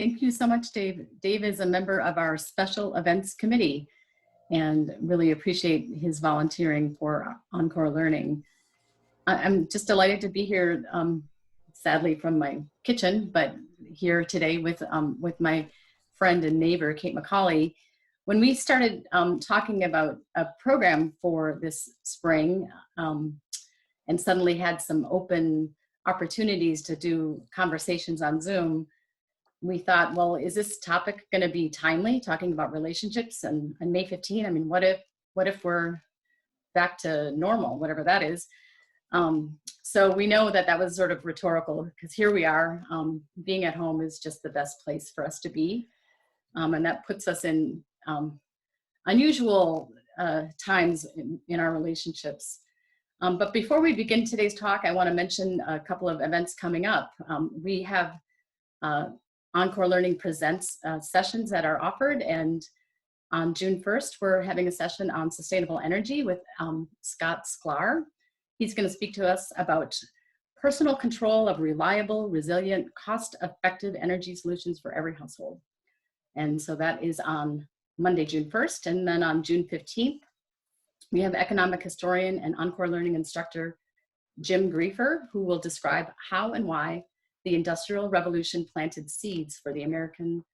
Thank you so much, Dave. Dave is a member of our Special Events Committee and really appreciate his volunteering for Encore Learning. I'm just delighted to be here, sadly from my kitchen, but here today with my friend and neighbor, Kate McCauley. When we started talking about a program for this spring and suddenly had some open opportunities to do conversations on Zoom, we thought, well, is this topic going to be timely, talking about relationships and May 15? I mean, what if we're back to normal, whatever that is? So we know that was sort of rhetorical, because here we are. Being at home is just the best place for us to be. And that puts us in unusual times in our relationships. But before we begin today's talk, I want to mention a couple of events coming up. We have Encore Learning Presents sessions that are offered, and on June 1st, we're having a session on sustainable energy with Scott Sklar. He's going to speak to us about personal control of reliable, resilient, cost-effective energy solutions for every household. And so that is on Monday, June 1st. And then on June 15th, we have economic historian and Encore Learning instructor Jim Griefer, who will describe how and why the Industrial Revolution planted seeds for the American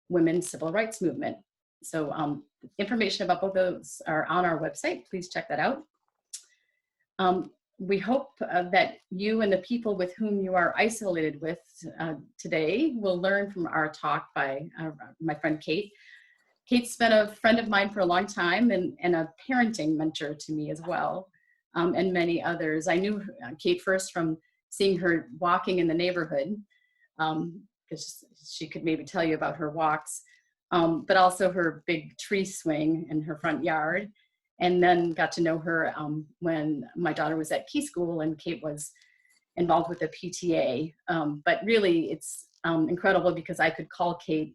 women's civil rights movement. So information about both those are on our website. Please check that out. We hope that you and the people with whom you are isolated with today will learn from our talk by my friend Kate. Kate's been a friend of mine for a long time and a parenting mentor to me as well, and many others. I knew Kate first from seeing her walking in the neighborhood, because she could maybe tell you about her walks, but also her big tree swing in her front yard. And then got to know her when my daughter was at Key School and Kate was involved with the PTA. But really, it's incredible because I could call Kate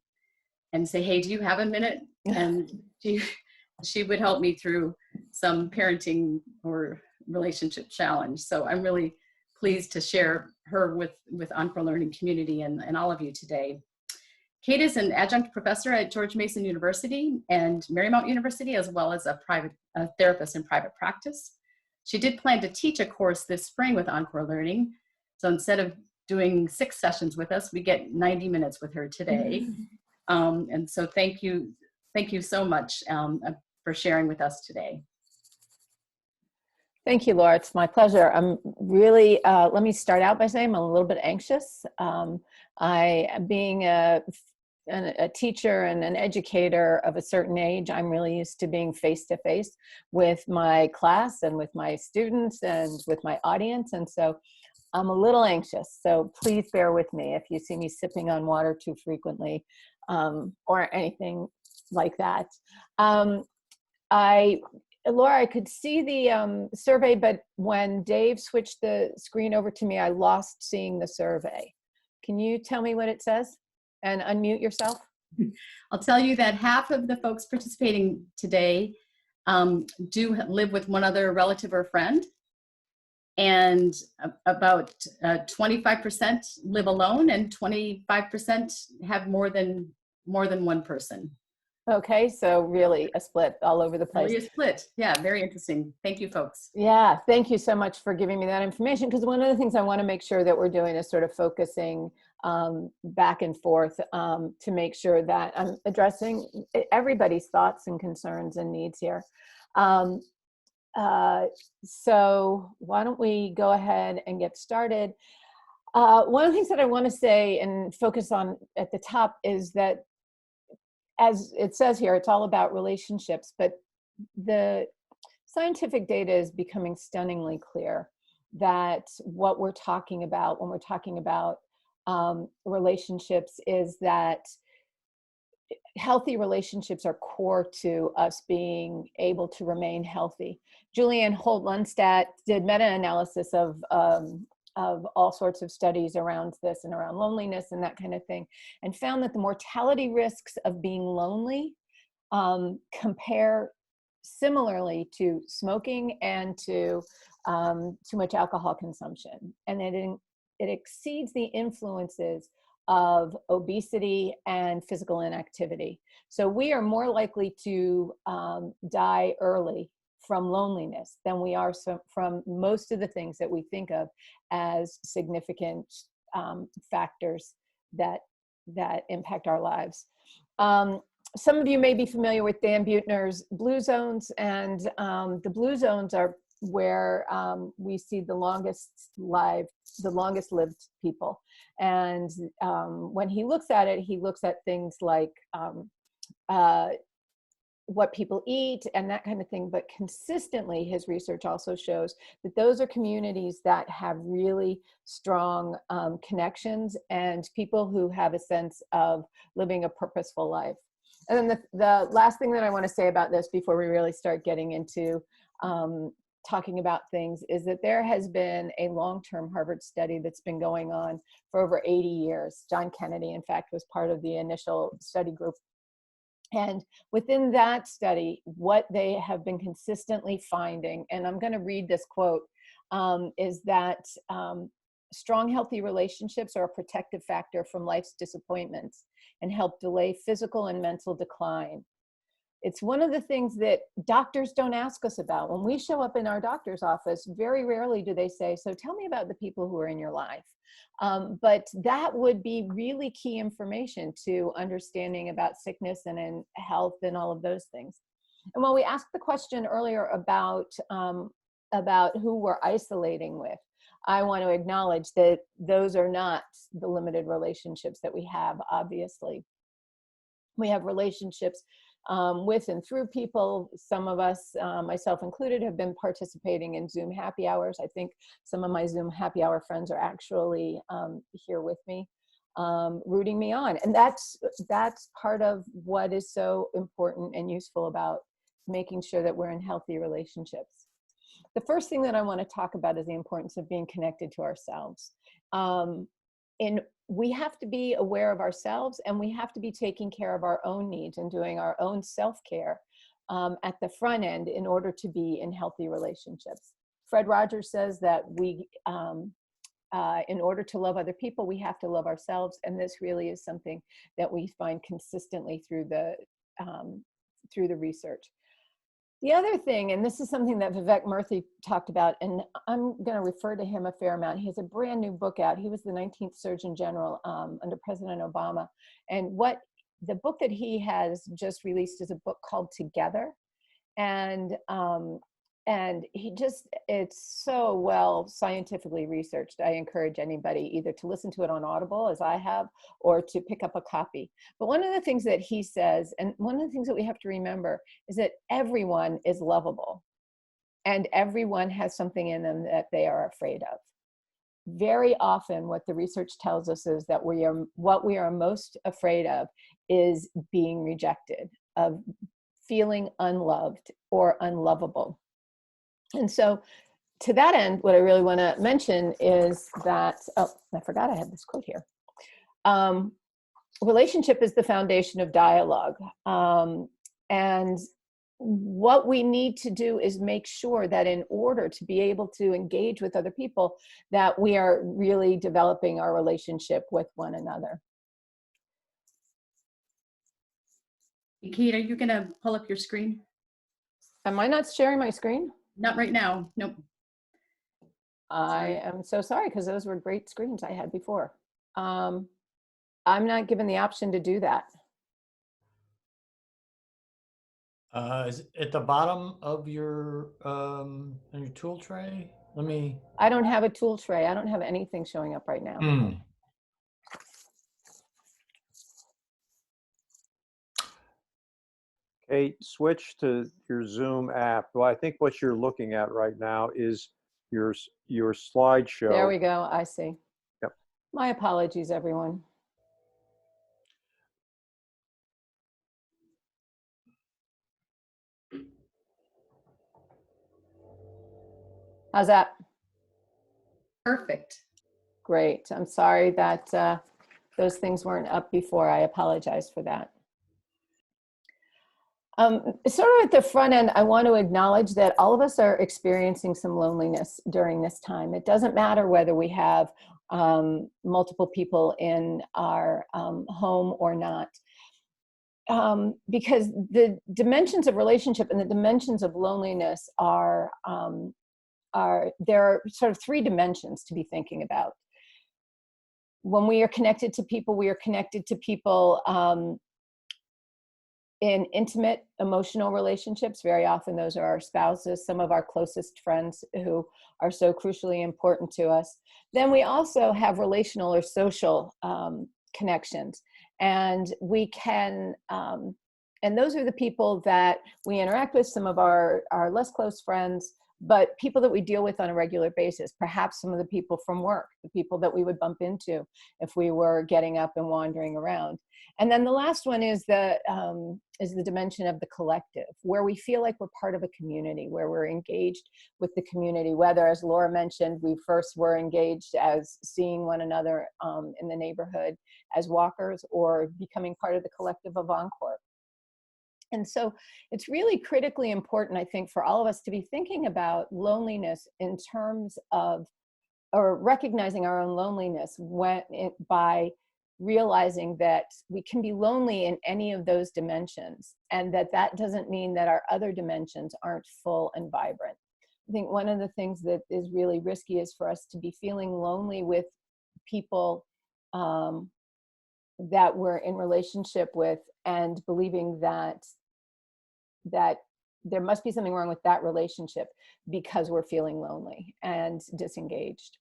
and say, hey, do you have a minute? And she would help me through some parenting or relationship challenge. So I'm really pleased to share her with Encore Learning community and all of you today. Kate is an adjunct professor at George Mason University and Marymount University, as well as a therapist in private practice. She did plan to teach a course this spring with Encore Learning. So instead of doing 6 sessions with us, we get 90 minutes with her today. And so thank you so much for sharing with us today. Thank you, Laura. It's my pleasure. I'm really, let me start out by saying I'm a little bit anxious. Being a teacher and an educator of a certain age, I'm really used to being face-to-face with my class and with my students and with my audience. And so I'm a little anxious. So please bear with me if you see me sipping on water too frequently or anything like that. Laura, I could see the survey, but when Dave switched the screen over to me, I lost seeing the survey. Can you tell me what it says and unmute yourself? I'll tell you that half of the folks participating today do live with one other relative or friend, and about 25% live alone, and 25% have more than one person. Okay, so really a split all over the place. Really a split. Yeah, very interesting. Thank you, folks. Yeah, thank you so much for giving me that information, because one of the things I want to make sure that we're doing is sort of focusing back and forth to make sure that I'm addressing everybody's thoughts and concerns and needs here. So why don't we go ahead and get started? One of the things that I want to say and focus on at the top is that, as it says here, it's all about relationships, but the scientific data is becoming stunningly clear that what we're talking about when we're talking about relationships is that healthy relationships are core to us being able to remain healthy. Julianne Holt-Lundstadt did meta-analysis of all sorts of studies around this and around loneliness and that kind of thing, and found that the mortality risks of being lonely compare similarly to smoking and to too much alcohol consumption, and it exceeds the influences of obesity and physical inactivity. So we are more likely to die early from loneliness than we are from most of the things that we think of as significant factors that impact our lives. Some of you may be familiar with Dan Buettner's blue zones, and the blue zones are where we see the longest lived people. And when he looks at it, he looks at things like what people eat and that kind of thing. But consistently, his research also shows that those are communities that have really strong connections and people who have a sense of living a purposeful life. And then the last thing that I want to say about this before we really start getting into talking about things is that there has been a long-term Harvard study that's been going on for over 80 years. John Kennedy, in fact, was part of the initial study group. And within that study, what they have been consistently finding, and I'm going to read this quote, is that strong, healthy relationships are a protective factor from life's disappointments and help delay physical and mental decline. It's one of the things that doctors don't ask us about. When we show up in our doctor's office, very rarely do they say, so tell me about the people who are in your life. But that would be really key information to understanding about sickness and in health and all of those things. And when we asked the question earlier about who we're isolating with, I want to acknowledge that those are not the limited relationships that we have, obviously. We have relationships with and through people. Some of us, myself included, have been participating in Zoom happy hours. I think some of my Zoom happy hour friends are actually here with me, rooting me on. And that's part of what is so important and useful about making sure that we're in healthy relationships. The first thing that I want to talk about is the importance of being connected to ourselves. We have to be aware of ourselves, and we have to be taking care of our own needs and doing our own self-care at the front end in order to be in healthy relationships. Fred Rogers says that in order to love other people, we have to love ourselves, and this really is something that we find consistently through the research. The other thing, and this is something that Vivek Murthy talked about, and I'm going to refer to him a fair amount. He has a brand new book out. He was the 19th Surgeon General under President Obama. And the book that he has just released is a book called Together. And it's so well scientifically researched. I encourage anybody either to listen to it on Audible, as I have, or to pick up a copy. But one of the things that he says, and one of the things that we have to remember, is that everyone is lovable, and everyone has something in them that they are afraid of. Very often what the research tells us is that what we are most afraid of is being rejected, of feeling unloved or unlovable. And so to that end, what I really want to mention is that, oh, I forgot I had this quote here. Relationship is the foundation of dialogue. And what we need to do is make sure that in order to be able to engage with other people, that we are really developing our relationship with one another. Kate, are you going to pull up your screen? Am I not sharing my screen? Not right now. Nope. I am so sorry, because those were great screens I had before. I'm not given the option to do that. Is it at the bottom of your tool tray? I don't have a tool tray. I don't have anything showing up right now. Kate, switch to your Zoom app. Well, I think what you're looking at right now is your slideshow. There we go. I see. Yep. My apologies, everyone. How's that? Perfect. Great. I'm sorry that those things weren't up before. I apologize for that. Sort of at the front end, I want to acknowledge that all of us are experiencing some loneliness during this time. It doesn't matter whether we have multiple people in our home or not. Because the dimensions of relationship and the dimensions of loneliness there are sort of three dimensions to be thinking about. When we are connected to people, we are connected to people in intimate emotional relationships. Very often those are our spouses, some of our closest friends who are so crucially important to us. Then we also have relational or social connections. And we can, and those are the people that we interact with, some of our less close friends, but people that we deal with on a regular basis, perhaps some of the people from work, the people that we would bump into if we were getting up and wandering around. And then the last one is the dimension of the collective, where we feel like we're part of a community, where we're engaged with the community, whether, as Laura mentioned, we first were engaged as seeing one another in the neighborhood as walkers, or becoming part of the collective of Encore. And so it's really critically important, I think, for all of us to be thinking about loneliness in terms of, or recognizing our own loneliness by realizing that we can be lonely in any of those dimensions, and that doesn't mean that our other dimensions aren't full and vibrant. I think one of the things that is really risky is for us to be feeling lonely with people that we're in relationship with, and believing that there must be something wrong with that relationship because we're feeling lonely and disengaged.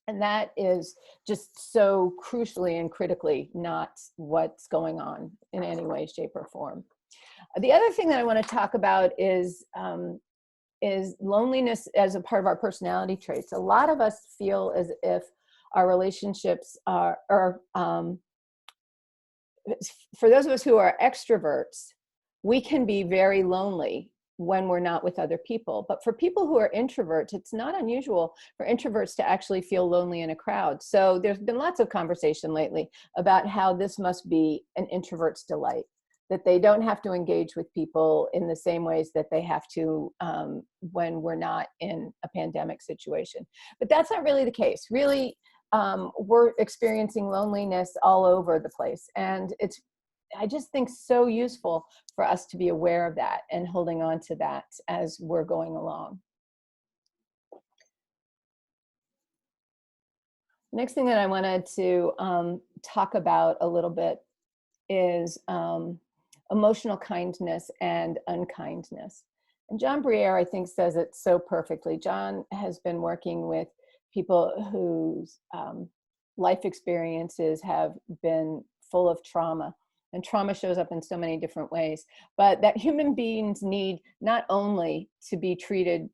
And that is just so crucially and critically not what's going on in any way, shape, or form. The other thing that I want to talk about is loneliness as a part of our personality traits. A lot of us feel as if our relationships are for those of us who are extroverts, we can be very lonely when we're not with other people. But for people who are introverts, it's not unusual for introverts to actually feel lonely in a crowd. So there's been lots of conversation lately about how this must be an introvert's delight, that they don't have to engage with people in the same ways that they have to when we're not in a pandemic situation. But that's not really the case. Really, we're experiencing loneliness all over the place. And it's, I just think, so useful for us to be aware of that and holding on to that as we're going along. Next thing that I wanted to talk about a little bit is emotional kindness and unkindness. And John Briere, I think, says it so perfectly. John has been working with people whose life experiences have been full of trauma. And trauma shows up in so many different ways, but that human beings need not only to be treated,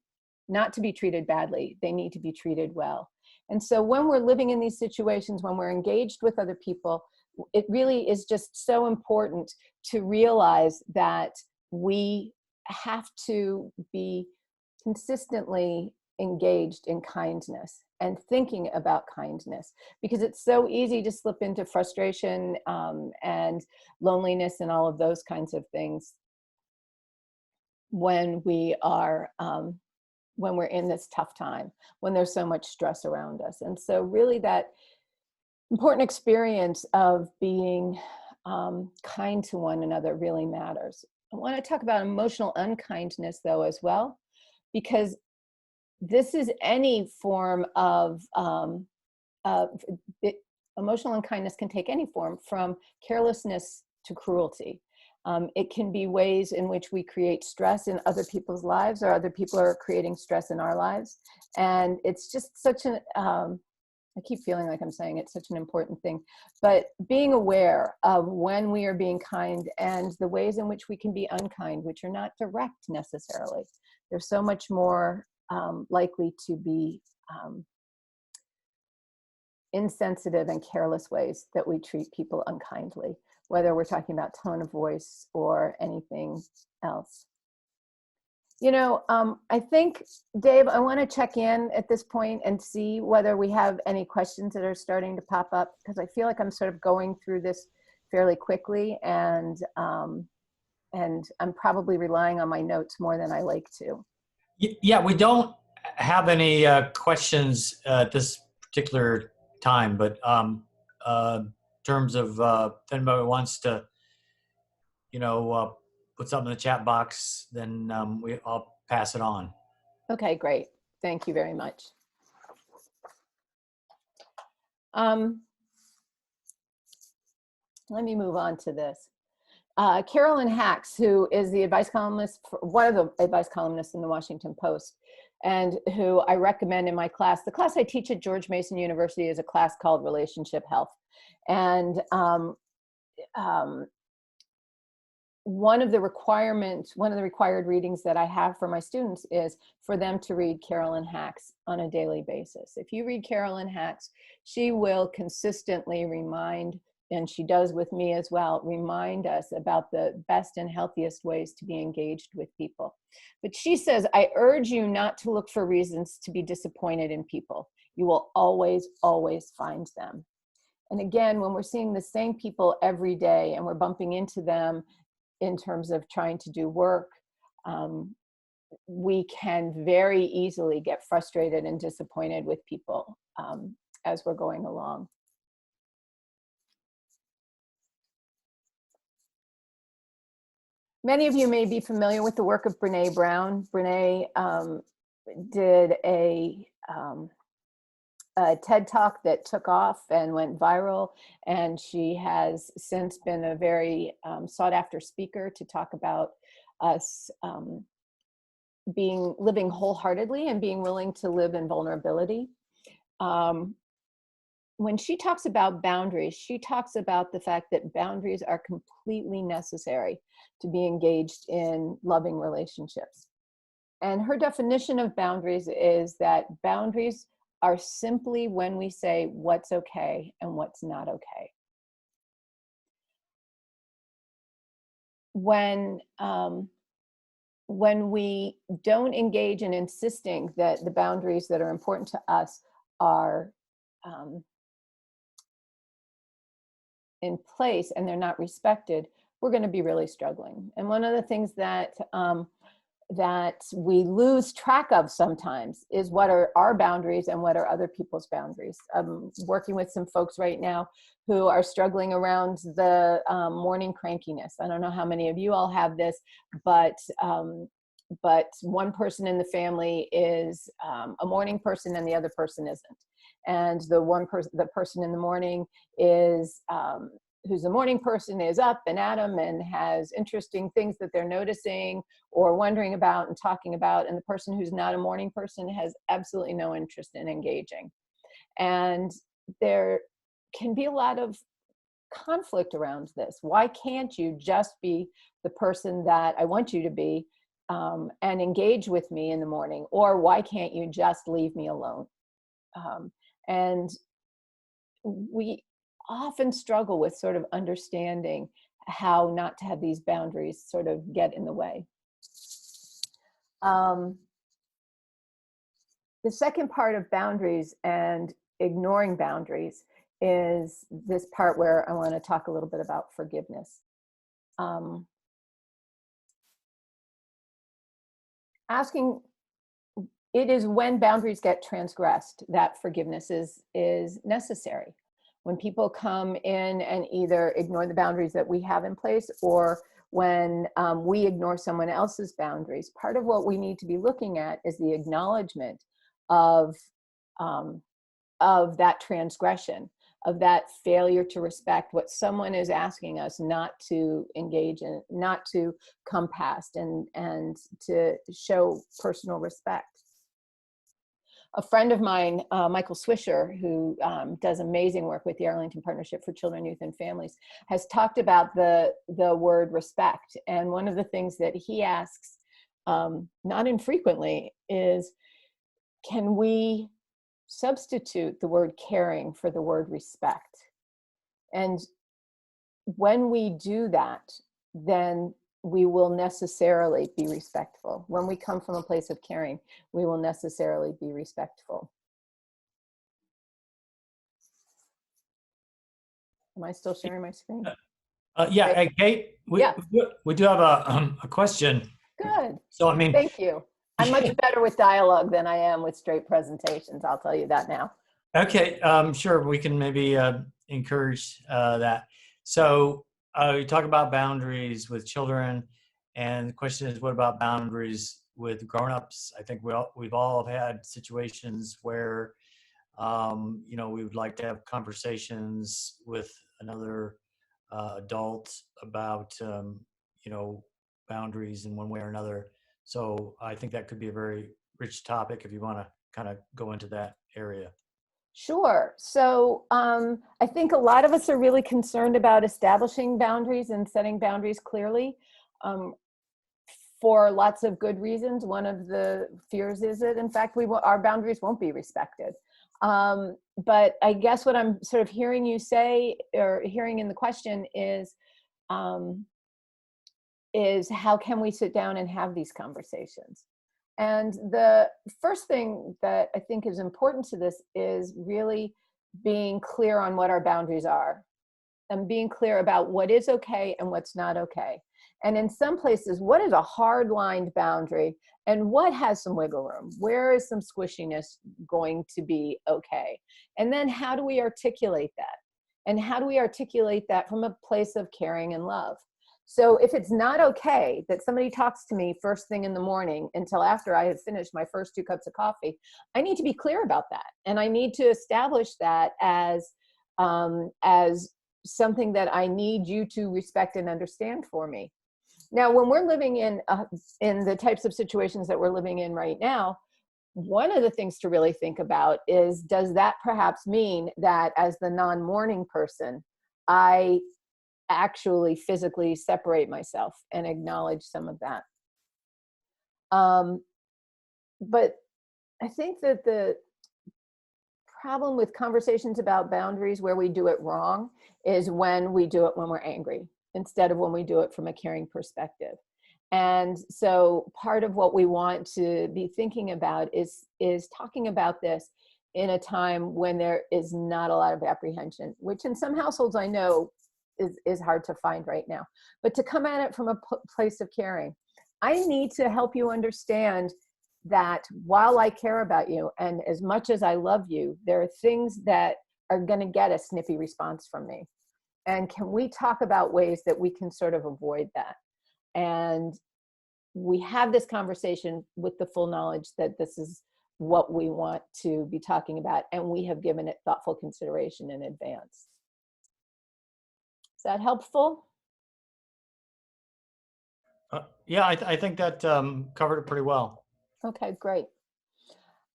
not to be treated badly, they need to be treated well. And so when we're living in these situations, when we're engaged with other people, it really is just so important to realize that we have to be consistently engaged in kindness and thinking about kindness, because it's so easy to slip into frustration and loneliness and all of those kinds of things when we are when we're in this tough time, when there's so much stress around us. And so really that important experience of being kind to one another really matters. I want to talk about emotional unkindness though as well, because this is any form of emotional unkindness can take any form, from carelessness to cruelty. It can be ways in which we create stress in other people's lives, or other people are creating stress in our lives. And it's just such an, I keep feeling like I'm saying it's such an important thing, but being aware of when we are being kind and the ways in which we can be unkind, which are not direct necessarily. There's so much more likely to be insensitive and careless ways that we treat people unkindly, whether we're talking about tone of voice or anything else. You know, I think, Dave, I want to check in at this point and see whether we have any questions that are starting to pop up, because I feel like I'm sort of going through this fairly quickly, and I'm probably relying on my notes more than I like to. Yeah, we don't have any questions at this particular time, but in terms of if anybody wants to, put something in the chat box, then I'll pass it on. Okay, great. Thank you very much. Let me move on to this. Carolyn Hacks, who is the advice columnist, one of the advice columnists in the Washington Post, and who I recommend in my class. The class I teach at George Mason University is a class called Relationship Health. And one of the required readings that I have for my students is for them to read Carolyn Hacks on a daily basis. If you read Carolyn Hacks, she will consistently remind, and she does with me as well, remind us about the best and healthiest ways to be engaged with people. But she says, I urge you not to look for reasons to be disappointed in people. You will always, always find them. And again, when we're seeing the same people every day and we're bumping into them in terms of trying to do work, we can very easily get frustrated and disappointed with people as we're going along. Many of you may be familiar with the work of Brene Brown. Brene did a TED Talk that took off and went viral, and she has since been a very sought after speaker to talk about us living wholeheartedly and being willing to live in vulnerability. When she talks about boundaries, she talks about the fact that boundaries are completely necessary to be engaged in loving relationships. And her definition of boundaries is that boundaries are simply when we say what's okay and what's not okay. When we don't engage in insisting that the boundaries that are important to us are in place and they're not respected, we're going to be really struggling. And one of the things that that we lose track of sometimes is what are our boundaries and what are other people's boundaries. I'm working with some folks right now who are struggling around the morning crankiness. I don't know how many of you all have this, but one person in the family is a morning person and the other person isn't. And the person in the morning is who's the morning person is up and at 'em and has interesting things that they're noticing or wondering about and talking about, and the person who's not a morning person has absolutely no interest in engaging. And there can be a lot of conflict around this. Why can't you just be the person that I want you to be and engage with me in the morning? Or why can't you just leave me alone? And we often struggle with sort of understanding how not to have these boundaries sort of get in the way. The second part of boundaries and ignoring boundaries is this part where I want to talk a little bit about forgiveness. It is when boundaries get transgressed that forgiveness is necessary. When people come in and either ignore the boundaries that we have in place, or when we ignore someone else's boundaries, part of what we need to be looking at is the acknowledgement of that transgression, of that failure to respect what someone is asking us not to engage in, not to come past, and to show personal respect. A friend of mine, Michael Swisher, who does amazing work with the Arlington Partnership for Children, Youth, and Families, has talked about the word respect. And one of the things that he asks, not infrequently, is, can we substitute the word caring for the word respect? And when we do that, then we will necessarily be respectful. When we come from a place of caring, we will necessarily be respectful. Am I still sharing my screen? Yeah, hey, Kate, we do have a question. Good. So, I mean, thank you. I'm much better with dialogue than I am with straight presentations. I'll tell you that now. Okay, sure. We can maybe encourage that. So you talk about boundaries with children, and the question is, what about boundaries with grown-ups? I think we've all had situations where we would like to have conversations with another adult about boundaries in one way or another. So I think that could be a very rich topic if you want to kind of go into that area. Sure. So I think a lot of us are really concerned about establishing boundaries and setting boundaries clearly um, for lots of good reasons. One of the fears is that, in fact, our boundaries won't be respected. But I guess what I'm sort of hearing you say, or hearing in the question, is how can we sit down and have these conversations? And the first thing that I think is important to this is really being clear on what our boundaries are and being clear about what is okay and what's not okay. And in some places, what is a hard-lined boundary and what has some wiggle room? Where is some squishiness going to be okay? And then how do we articulate that? And how do we articulate that from a place of caring and love? So if it's not okay that somebody talks to me first thing in the morning until after I have finished my first 2 cups of coffee, I need to be clear about that. And I need to establish that as something that I need you to respect and understand for me. Now, when we're living in the types of situations that we're living in right now, one of the things to really think about is, does that perhaps mean that as the non-morning person, I actually physically separate myself and acknowledge some of that? But I think that the problem with conversations about boundaries where we do it wrong is when we do it when we're angry instead of when we do it from a caring perspective. And so part of what we want to be thinking about is talking about this in a time when there is not a lot of apprehension, which in some households I know is hard to find right now. But to come at it from a place of caring, I need to help you understand that while I care about you and as much as I love you, there are things that are going to get a snippy response from me. And can we talk about ways that we can sort of avoid that? And we have this conversation with the full knowledge that this is what we want to be talking about, and we have given it thoughtful consideration in advance. Is that helpful? Yeah, I think that covered it pretty well. Okay, great.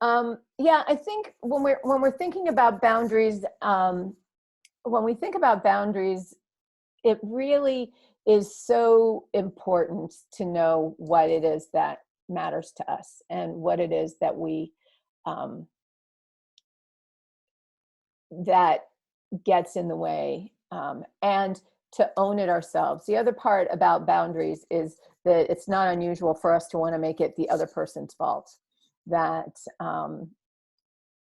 Yeah, I think when we're thinking about boundaries, when we think about boundaries, it really is so important to know what it is that matters to us and what it is that we that gets in the way, and to own it ourselves. The other part about boundaries is that it's not unusual for us to want to make it the other person's fault, that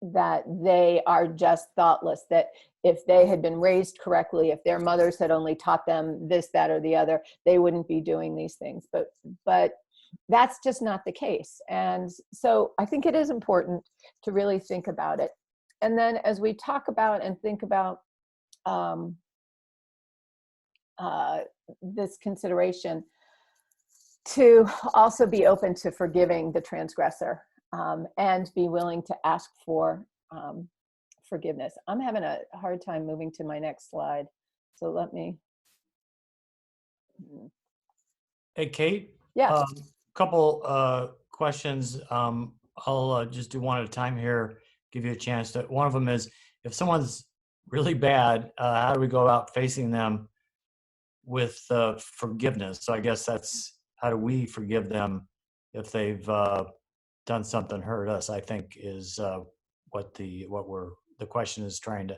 that they are just thoughtless, that if they had been raised correctly, if their mothers had only taught them this, that, or the other, they wouldn't be doing these things. But that's just not the case. And so I think it is important to really think about it. And then as we talk about and think about this consideration, to also be open to forgiving the transgressor, and be willing to ask for forgiveness. I'm having a hard time moving to my next slide, so let me. Hey, Kate. Yes. Couple questions. I'll just do one at a time here, give you a chance to. One of them is, if someone's really bad, how do we go about facing them with forgiveness? So I guess that's, how do we forgive them if they've done something hurt us, I think is what the question is trying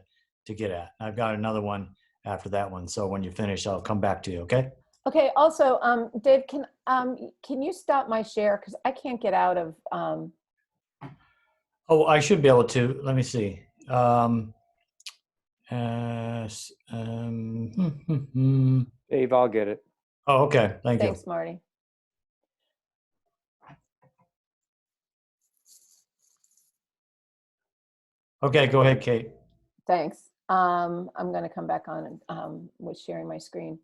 to get at. I've got another one after that one, so when you finish, I'll come back to you. Okay. Okay. Also, Dave, can you stop my share, because I can't get out of. Oh, I should be able to. Let me see. Dave, I'll get it. Oh, okay. Thank you. Thanks, Marty. Okay, go ahead, Kate. Thanks. I'm going to come back on with sharing my screen.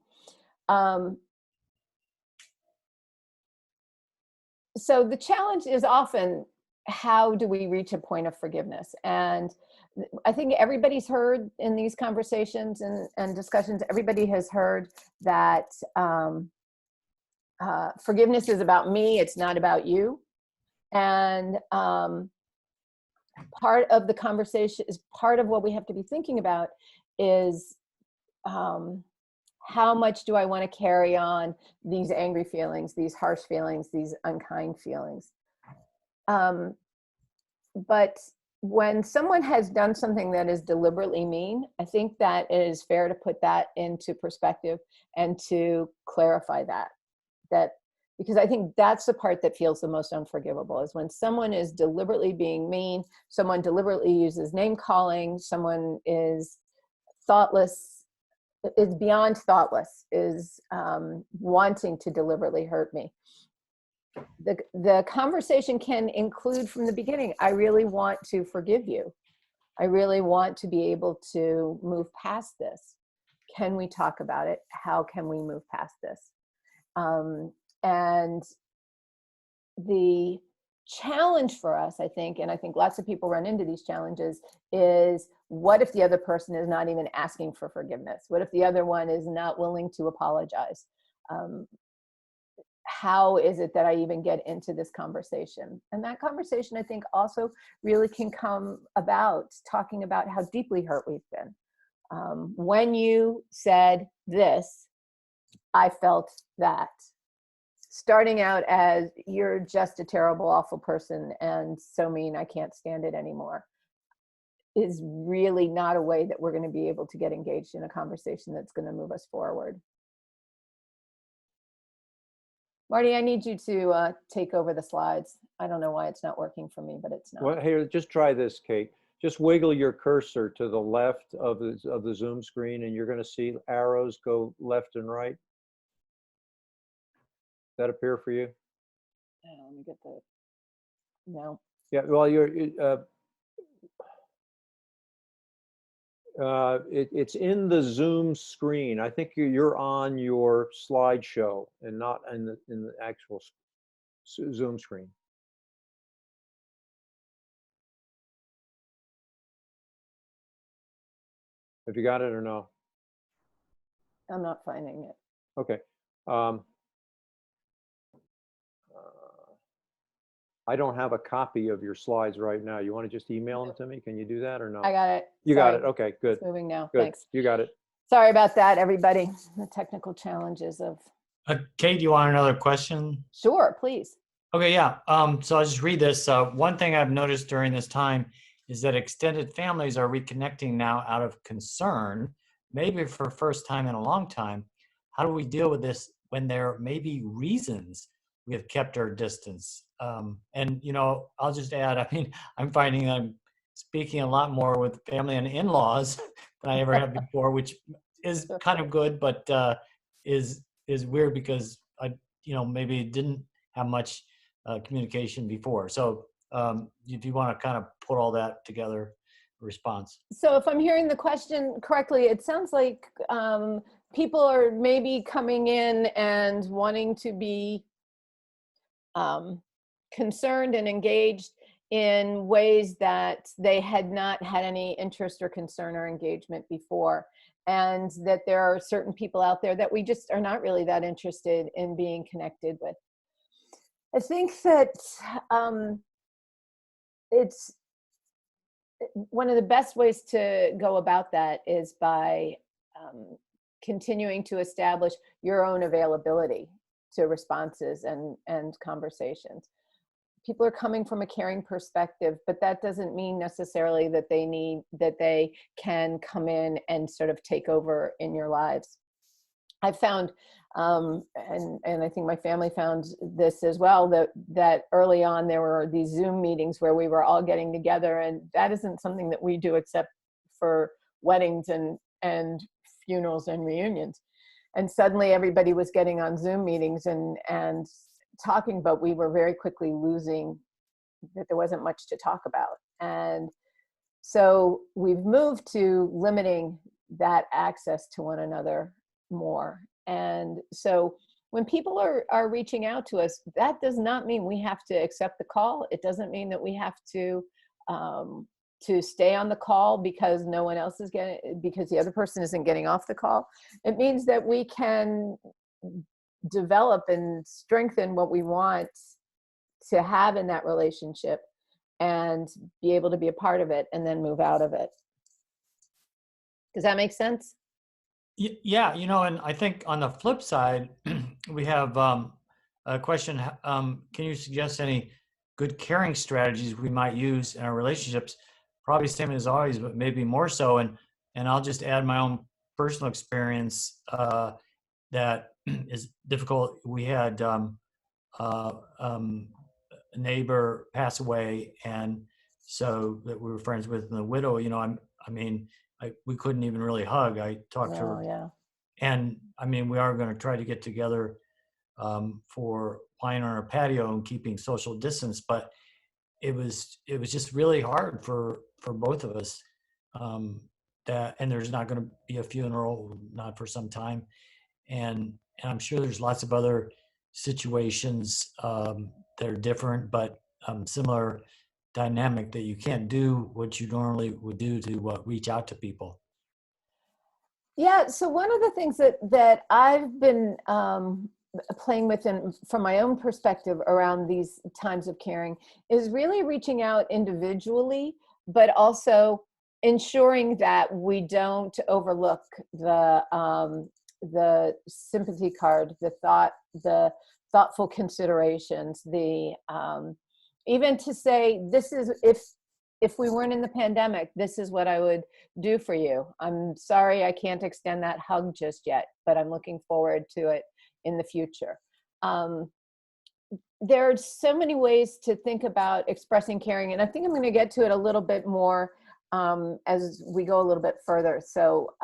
So the challenge is often, how do we reach a point of forgiveness? And I think everybody's heard in these conversations and discussions, everybody has heard that forgiveness is about me, it's not about you. And part of the conversation is part of what we have to be thinking about is how much do I want to carry on these angry feelings, these harsh feelings, these unkind feelings. But when someone has done something that is deliberately mean, I think that it is fair to put that into perspective and to clarify that because I think that's the part that feels the most unforgivable, is when someone is deliberately being mean, someone deliberately uses name calling, someone is thoughtless, is beyond thoughtless, is wanting to deliberately hurt me. The conversation can include from the beginning, I really want to forgive you. I really want to be able to move past this. Can we talk about it? How can we move past this? And the challenge for us, I think, and I think lots of people run into these challenges, is what if the other person is not even asking for forgiveness? What if the other one is not willing to apologize? How is it that I even get into this conversation? And that conversation, I think, also really can come about talking about how deeply hurt we've been. When you said this, I felt that. Starting out as, you're just a terrible, awful person and so mean, I can't stand it anymore, is really not a way that we're going to be able to get engaged in a conversation that's going to move us forward. Marty, I need you to take over the slides. I don't know why it's not working for me, but it's not. Well, here, just try this, Kate. Just wiggle your cursor to the left of the Zoom screen, and you're going to see arrows go left and right. Does that appear for you? Let me get the, no. Yeah, well, it's in the Zoom screen. I think you're on your slideshow and not in the actual Zoom screen. Have you got it or no? I'm not finding it. Okay. I don't have a copy of your slides right now. You want to just email them to me? Can you do that or no? I got it. You Sorry. got it. Okay, good. It's moving now. Good. Thanks. You got it. Sorry about that, everybody. The technical challenges of. Kate, do you want another question? Sure, please. Okay, yeah. So I'll just read this. One thing I've noticed during this time is that extended families are reconnecting now out of concern, maybe for the first time in a long time. How do we deal with this when there may be reasons we have kept our distance? And, you know, I'll just add, I mean, I'm finding I'm speaking a lot more with family and in-laws than I ever have before, which is kind of good, but is weird because I, you know, maybe didn't have much communication before. So if you want to kind of put all that together, response. So if I'm hearing the question correctly, it sounds like people are maybe coming in and wanting to be concerned and engaged in ways that they had not had any interest or concern or engagement before. And that there are certain people out there that we just are not really that interested in being connected with. I think that it's one of the best ways to go about that is by continuing to establish your own availability to responses and conversations. People are coming from a caring perspective, but that doesn't mean necessarily that they can come in and sort of take over in your lives. I found, and I think my family found this as well, that early on there were these Zoom meetings where we were all getting together, and that isn't something that we do except for weddings and funerals and reunions. And suddenly everybody was getting on Zoom meetings and talking, but we were very quickly losing that there wasn't much to talk about. And So we've moved to limiting that access to one another more. And so when people are reaching out to us, that does not mean we have to accept the call. It doesn't mean that we have to stay on the call because no one else is because the other person isn't getting off the call. It means that we can develop and strengthen what we want to have in that relationship and be able to be a part of it and then move out of it. Does that make sense? Yeah, and I think on the flip side, we have a question. Can you suggest any good caring strategies we might use in our relationships? Probably same as always, but maybe more so. And I'll just add my own personal experience that is difficult. We had a neighbor pass away, and so that we were friends with, and the widow. We couldn't even really hug. I talked to her. Yeah. And we are going to try to get together for wine on our patio and keeping social distance, but it was just really hard for both of us. And there's not going to be a funeral, not for some time, and I'm sure there's lots of other situations that are different, but similar dynamic, that you can't do what you normally would do to reach out to people. Yeah, so one of the things that I've been playing with from my own perspective around these times of caring is really reaching out individually, but also ensuring that we don't overlook the sympathy card, the thoughtful considerations, even to say, this is, if we weren't in the pandemic, this is what I would do for you. I'm sorry I can't extend that hug just yet, but I'm looking forward to it in the future. There are so many ways to think about expressing caring, and I think I'm going to get to it a little bit more as we go a little bit further. So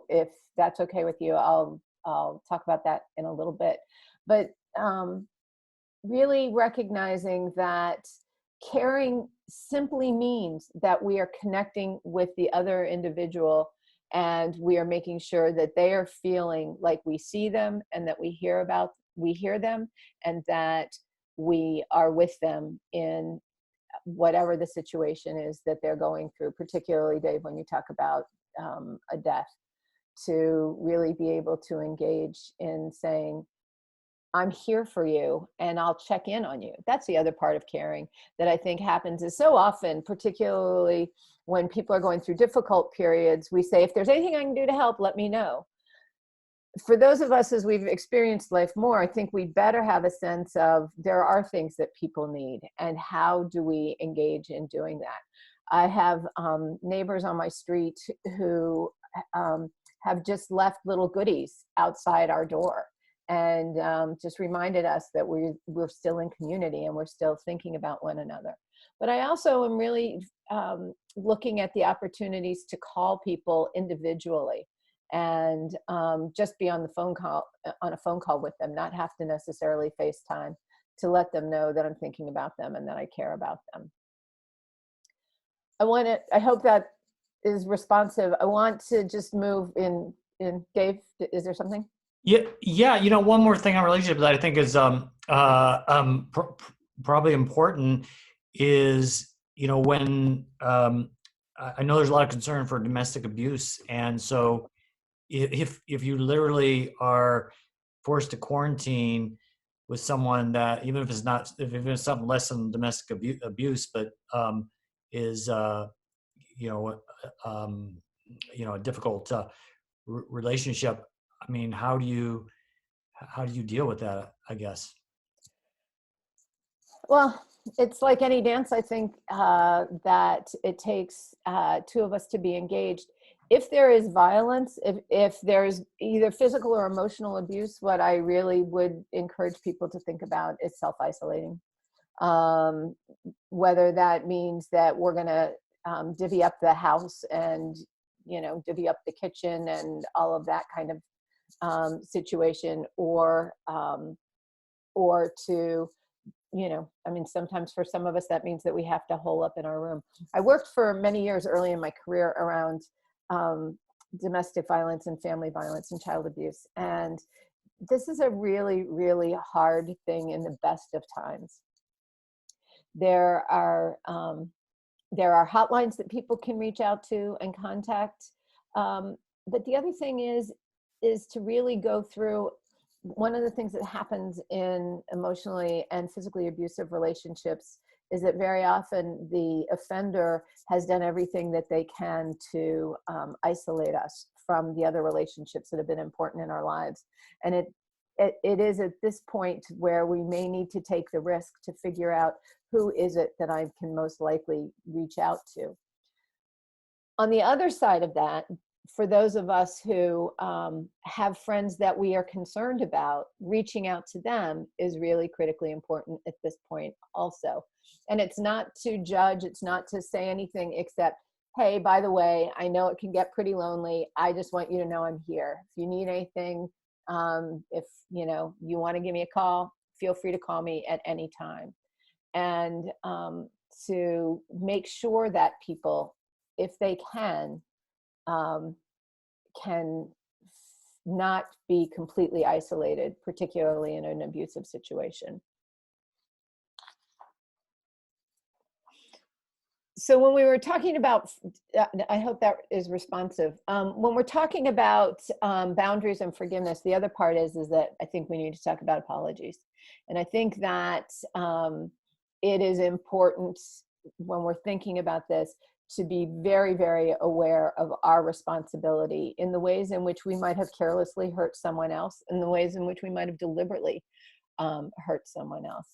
if that's okay with you, I'll talk about that in a little bit. But really recognizing that caring simply means that we are connecting with the other individual, and we are making sure that they are feeling like we see them, and that we hear them, and that we are with them in whatever the situation is that they're going through, particularly, Dave, when you talk about a death, to really be able to engage in saying, I'm here for you and I'll check in on you. That's the other part of caring that I think happens is so often, particularly when people are going through difficult periods, we say, if there's anything I can do to help, let me know. For those of us, as we've experienced life more, I think we better have a sense of there are things that people need, and how do we engage in doing that? I have neighbors on my street who have just left little goodies outside our door, and just reminded us that we're still in community and we're still thinking about one another. But I also am really looking at the opportunities to call people individually, and just be on a phone call with them, not have to necessarily FaceTime, to let them know that I'm thinking about them and that I care about them. I hope that is responsive. I want to just move in. Dave, is there something? Yeah. One more thing on relationships that I think is probably important is, when I know there's a lot of concern for domestic abuse, and so if you literally are forced to quarantine with someone that, even if it's something less than domestic abuse, but is a difficult relationship. How do you deal with that, I guess? Well, it's like any dance. I think that it takes two of us to be engaged. If there is violence, if there's either physical or emotional abuse, what I really would encourage people to think about is self-isolating. Whether that means that we're going to divvy up the house and, divvy up the kitchen and all of that kind of situation, or to I mean, sometimes for some of us, that means that we have to hole up in our room. I worked for many years early in my career around domestic violence and family violence and child abuse. And this is a really, really hard thing in the best of times. There are hotlines that people can reach out to and contact. But the other thing is to really go through. One of the things that happens in emotionally and physically abusive relationships is that very often the offender has done everything that they can to isolate us from the other relationships that have been important in our lives. And it is at this point where we may need to take the risk to figure out who is it that I can most likely reach out to. On the other side of that, for those of us who have friends that we are concerned about, reaching out to them is really critically important at this point also. And it's not to judge, it's not to say anything except, hey, by the way, I know it can get pretty lonely. I just want you to know I'm here. If you need anything, if you want to give me a call, feel free to call me at any time. And to make sure that people, if they can not be completely isolated, particularly in an abusive situation. So when we were talking about, I hope that is responsive. When we're talking about boundaries and forgiveness, the other part is that I think we need to talk about apologies. And I think that it is important when we're thinking about this to be very, very aware of our responsibility in the ways in which we might have carelessly hurt someone else, and the ways in which we might have deliberately hurt someone else.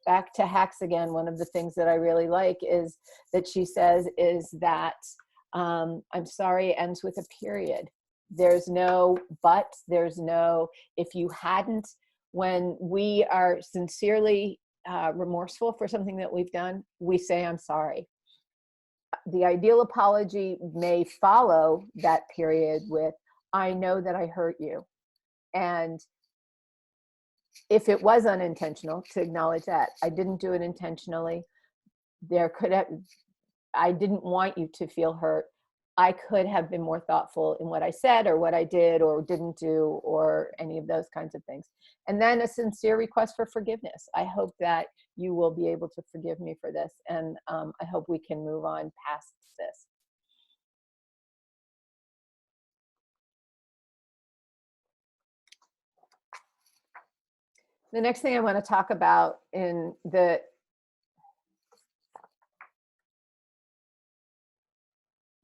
Back to Hacks again, one of the things that I really like is that she says is that I'm sorry ends with a period. There's no but, there's no if you hadn't. When we are sincerely remorseful for something that we've done, we say I'm sorry. The ideal apology may follow that period with, I know that I hurt you. And if it was unintentional, to acknowledge that. I didn't do it intentionally. I didn't want you to feel hurt. I could have been more thoughtful in what I said or what I did or didn't do or any of those kinds of things. And then a sincere request for forgiveness. I hope that you will be able to forgive me for this. And I hope we can move on past this. The next thing I want to talk about in the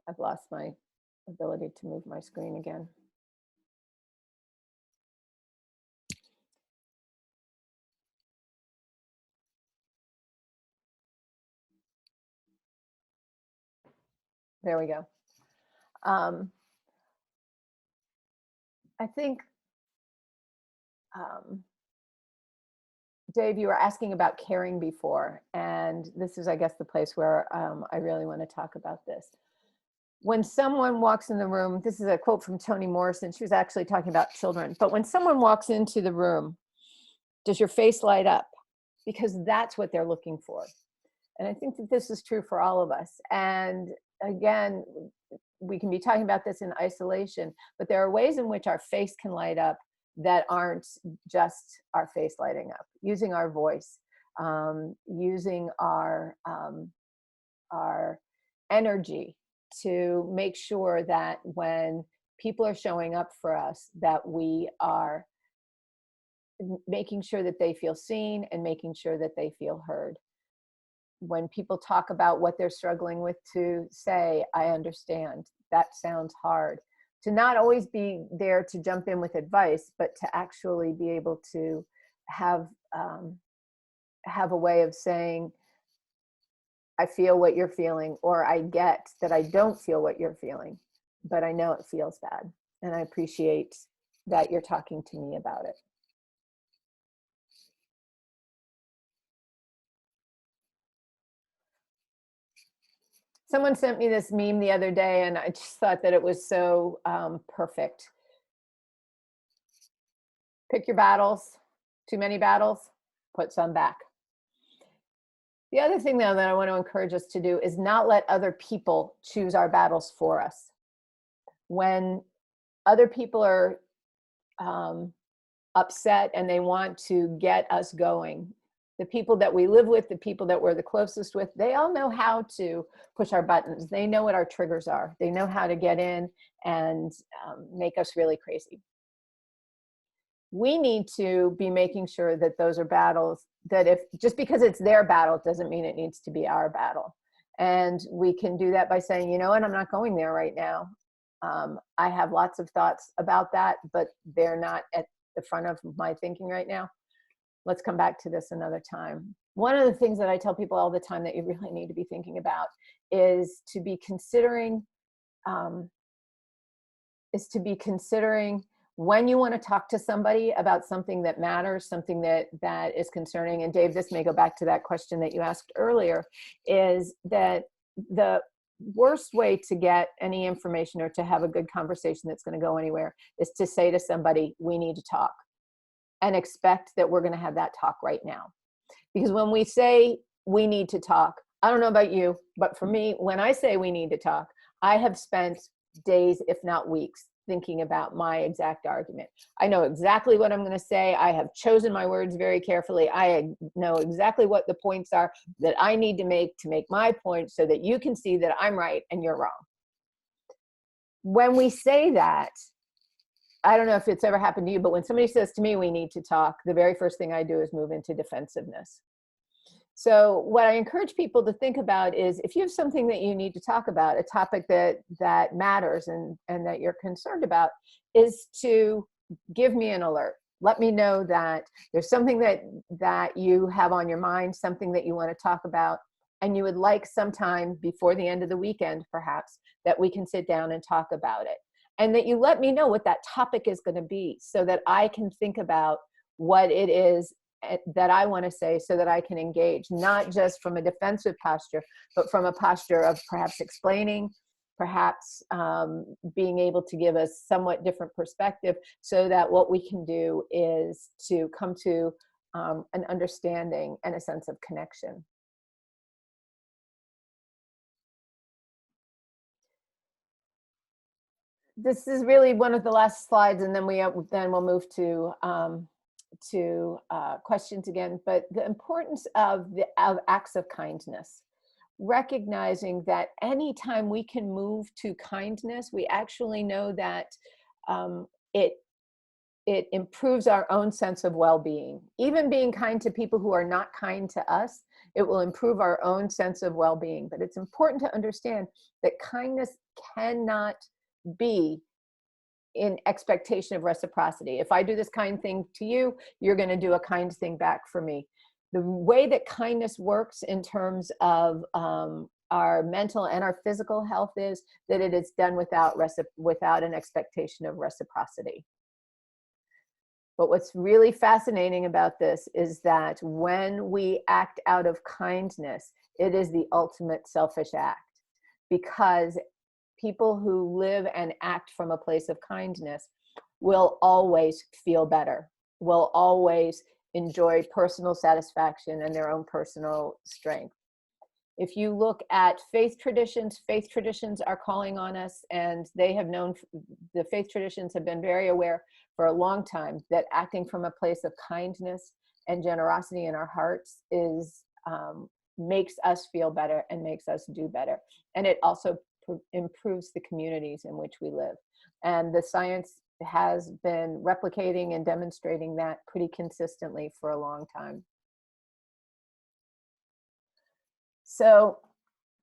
I've lost my ability to move my screen again. There we go. I think, Dave, you were asking about caring before, and this is, I guess, the place where I really want to talk about this. When someone walks in the room, this is a quote from Toni Morrison, she was actually talking about children, but when someone walks into the room, does your face light up? Because that's what they're looking for. And I think that this is true for all of us. And again, we can be talking about this in isolation, but there are ways in which our face can light up that aren't just our face lighting up, using our voice, using our energy to make sure that when people are showing up for us, that we are making sure that they feel seen and making sure that they feel heard. When people talk about what they're struggling with, to say, I understand, that sounds hard. To not always be there to jump in with advice, but to actually be able to have a way of saying, I feel what you're feeling, or I get that I don't feel what you're feeling, but I know it feels bad. And I appreciate that you're talking to me about it. Someone sent me this meme the other day, and I just thought that it was so perfect. Pick your battles. Too many battles? put some back. The other thing, though, that I want to encourage us to do is not let other people choose our battles for us. When other people are upset and they want to get us going, the people that we live with, the people that we're the closest with, they all know how to push our buttons. They know what our triggers are. They know how to get in and make us really crazy. We need to be making sure that those are battles that, if just because it's their battle, it doesn't mean it needs to be our battle. And we can do that by saying, you know what, I'm not going there right now. I have lots of thoughts about that, but they're not at the front of my thinking right now. Let's come back to this another time. One of the things that I tell people all the time that you really need to be thinking about is to be considering when you want to talk to somebody about something that matters, something that is concerning. And Dave, this may go back to that question that you asked earlier, is that the worst way to get any information or to have a good conversation that's going to go anywhere is to say to somebody, we need to talk, and expect that we're going to have that talk right now. Because when we say we need to talk, I don't know about you, but for me, when I say we need to talk, I have spent days, if not weeks, thinking about my exact argument. I know exactly what I'm going to say. I have chosen my words very carefully. I know exactly what the points are that I need to make my point so that you can see that I'm right and you're wrong. When we say that, I don't know if it's ever happened to you, but when somebody says to me, we need to talk, the very first thing I do is move into defensiveness. So what I encourage people to think about is, if you have something that you need to talk about, a topic that matters and that you're concerned about, is to give me an alert. Let me know that there's something that you have on your mind, something that you want to talk about, and you would like sometime before the end of the weekend, perhaps, that we can sit down and talk about it. And that you let me know what that topic is going to be so that I can think about what it is that I want to say so that I can engage, not just from a defensive posture, but from a posture of perhaps explaining, perhaps being able to give a somewhat different perspective, so that what we can do is to come to an understanding and a sense of connection. This is really one of the last slides, and then we'll move to questions again. But the importance of acts of kindness, recognizing that anytime we can move to kindness, we actually know that it improves our own sense of well-being. Even being kind to people who are not kind to us, it will improve our own sense of well-being. But it's important to understand that kindness cannot be in expectation of reciprocity. If I do this kind thing to you, you're going to do a kind thing back for me. The way that kindness works in terms of our mental and our physical health is that it is done without an expectation of reciprocity. But what's really fascinating about this is that when we act out of kindness, it is the ultimate selfish act, because people who live and act from a place of kindness will always feel better, will always enjoy personal satisfaction and their own personal strength. If you look at faith traditions are calling on us, and they have known, the faith traditions have been very aware for a long time that acting from a place of kindness and generosity in our hearts is makes us feel better and makes us do better. And it also improves the communities in which we live. And the science has been replicating and demonstrating that pretty consistently for a long time. So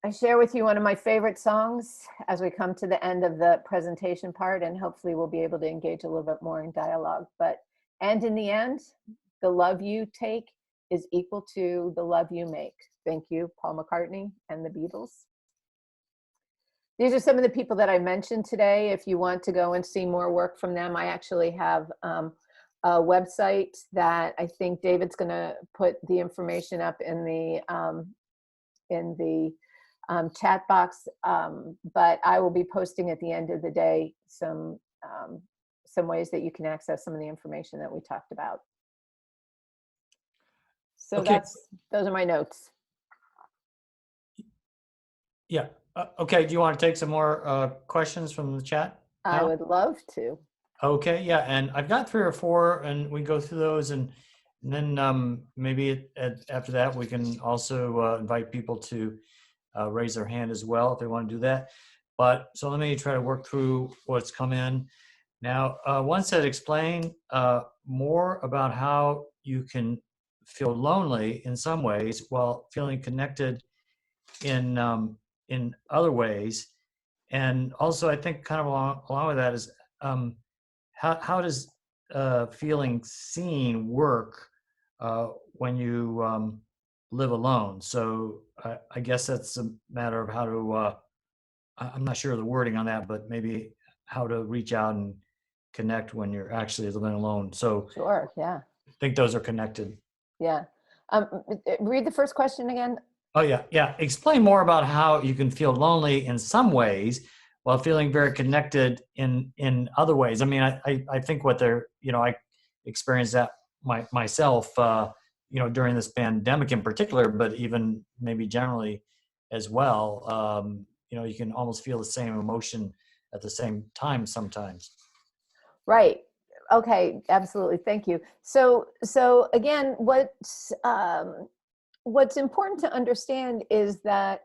I share with you one of my favorite songs as we come to the end of the presentation part, and hopefully we'll be able to engage a little bit more in dialogue. And in the end, the love you take is equal to the love you make. Thank you, Paul McCartney and the Beatles. These are some of the people that I mentioned today. If you want to go and see more work from them, I actually have a website that I think David's going to put the information up in the chat box. But I will be posting at the end of the day some ways that you can access some of the information that we talked about. So Okay. those are my notes. Yeah. Okay. Do you want to take some more questions from the chat? I now? would love to. Okay. Yeah. And I've got 3 or 4, and we go through those, and then maybe after that we can also invite people to raise their hand as well if they want to do that. But so let me try to work through what's come in. Now, one said, explain more about how you can feel lonely in some ways while feeling connected in other ways. And also, I think kind of along with that is how does feeling seen work when you live alone? So I guess that's a matter of how to. I'm not sure of the wording on that, but maybe how to reach out and connect when you're actually living alone. So Sure. Yeah. I think those are connected. Yeah. Read the first question again. Oh yeah, yeah. Explain more about how you can feel lonely in some ways while feeling very connected in other ways. I mean, I think what they're, I experienced that myself, during this pandemic in particular, but even maybe generally as well. You can almost feel the same emotion at the same time sometimes. Right. Okay. Absolutely. Thank you. So again, what's important to understand is that,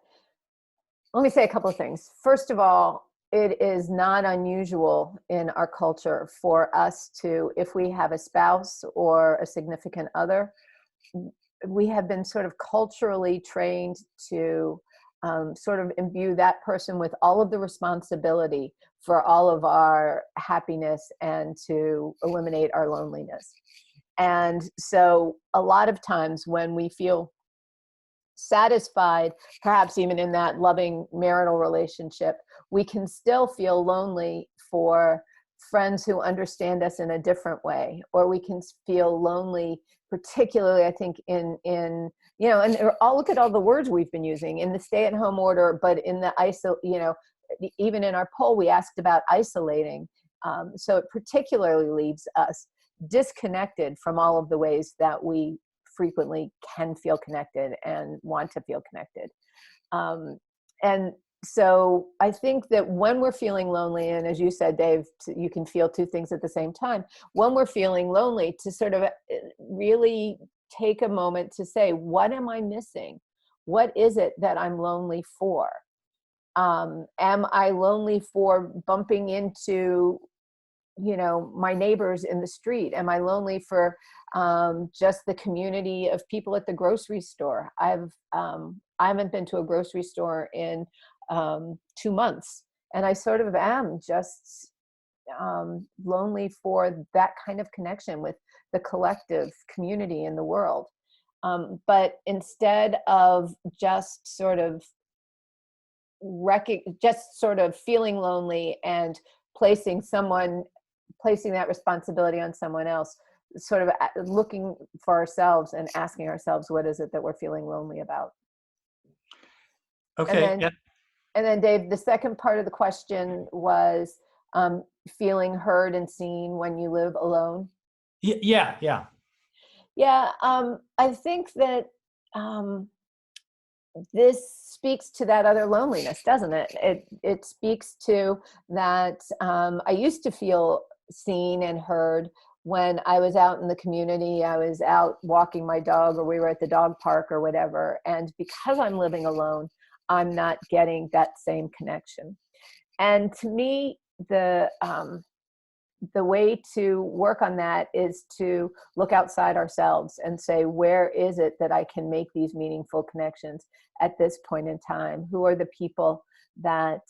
let me say a couple of things. First of all, it is not unusual in our culture for us to, if we have a spouse or a significant other, we have been sort of culturally trained to sort of imbue that person with all of the responsibility for all of our happiness and to eliminate our loneliness. And so a lot of times when we feel satisfied, perhaps even in that loving marital relationship, we can still feel lonely for friends who understand us in a different way, or we can feel lonely, particularly, I think, in and I'll look at all the words we've been using in the stay-at-home order, but in the even in our poll, we asked about isolating. So it particularly leaves us disconnected from all of the ways that we frequently can feel connected and want to feel connected. And so I think that when we're feeling lonely, and as you said, Dave, you can feel 2 things at the same time. When we're feeling lonely, to sort of really take a moment to say, what am I missing? What is it that I'm lonely for? Am I lonely for bumping into my neighbors in the street? Am I lonely for just the community of people at the grocery store? I haven't been to a grocery store in 2 months, and I sort of am just lonely for that kind of connection with the collective community in the world. But instead of just sort of feeling lonely and placing that responsibility on someone else, sort of looking for ourselves and asking ourselves, what is it that we're feeling lonely about? Okay. And then Dave, the second part of the question was feeling heard and seen when you live alone. Yeah. I think that this speaks to that other loneliness, doesn't it? It speaks to that. I used to feel seen and heard when I was out in the community. I was out walking my dog, or we were at the dog park or whatever. And because I'm living alone, I'm not getting that same connection. And to me, the way to work on that is to look outside ourselves and say, where is it that I can make these meaningful connections at this point in time? Who are the people that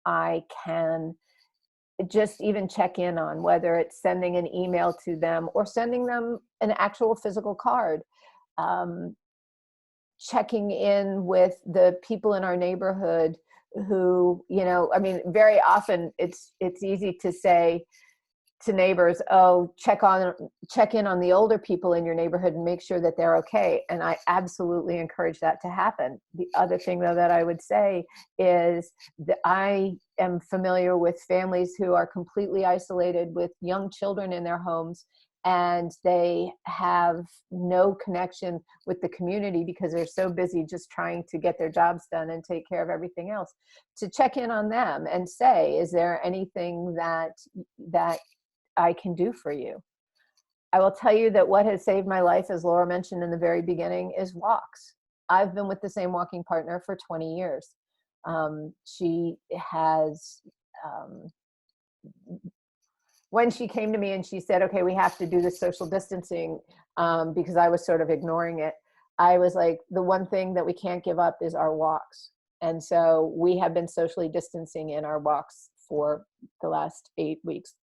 I can just even check in on, whether it's sending an email to them or sending them an actual physical card, checking in with the people in our neighborhood who, very often it's easy to say to neighbors, oh, check in on the older people in your neighborhood and make sure that they're okay. And I absolutely encourage that to happen. The other thing, though, that I would say is that I am familiar with families who are completely isolated with young children in their homes, and they have no connection with the community because they're so busy just trying to get their jobs done and take care of everything else, to check in on them and say, is there anything that I can do for you? I will tell you that what has saved my life, as Laura mentioned in the very beginning, is walks. I've been with the same walking partner for 20 years. She has, when she came to me and she said, okay, we have to do this social distancing, because I was sort of ignoring it, I was like, the one thing that we can't give up is our walks. And so we have been socially distancing in our walks for the last 8 weeks,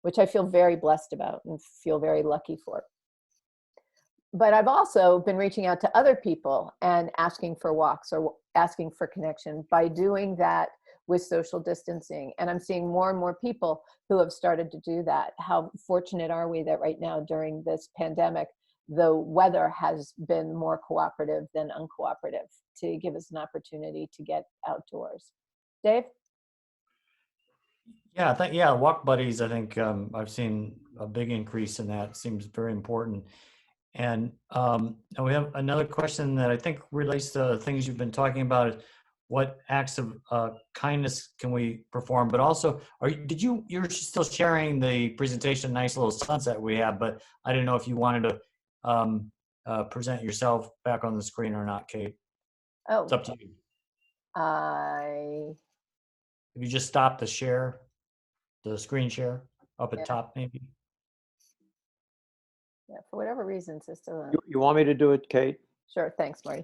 which I feel very blessed about and feel very lucky for. But I've also been reaching out to other people and asking for walks or asking for connection by doing that with social distancing. And I'm seeing more and more people who have started to do that. How fortunate are we that right now during this pandemic, the weather has been more cooperative than uncooperative to give us an opportunity to get outdoors. Dave? Yeah, walk buddies. I think I've seen a big increase in that. Seems very important. And we have another question that I think relates to things you've been talking about. What acts of kindness can we perform? But also, you're still sharing the presentation, nice little sunset we have, but I didn't know if you wanted to present yourself back on the screen or not, Kate. Oh, it's up to you. If you just stop the share, the screen share up at top, maybe. Yeah, for whatever reason, Sister. You want me to do it, Kate? Sure, thanks, Marty.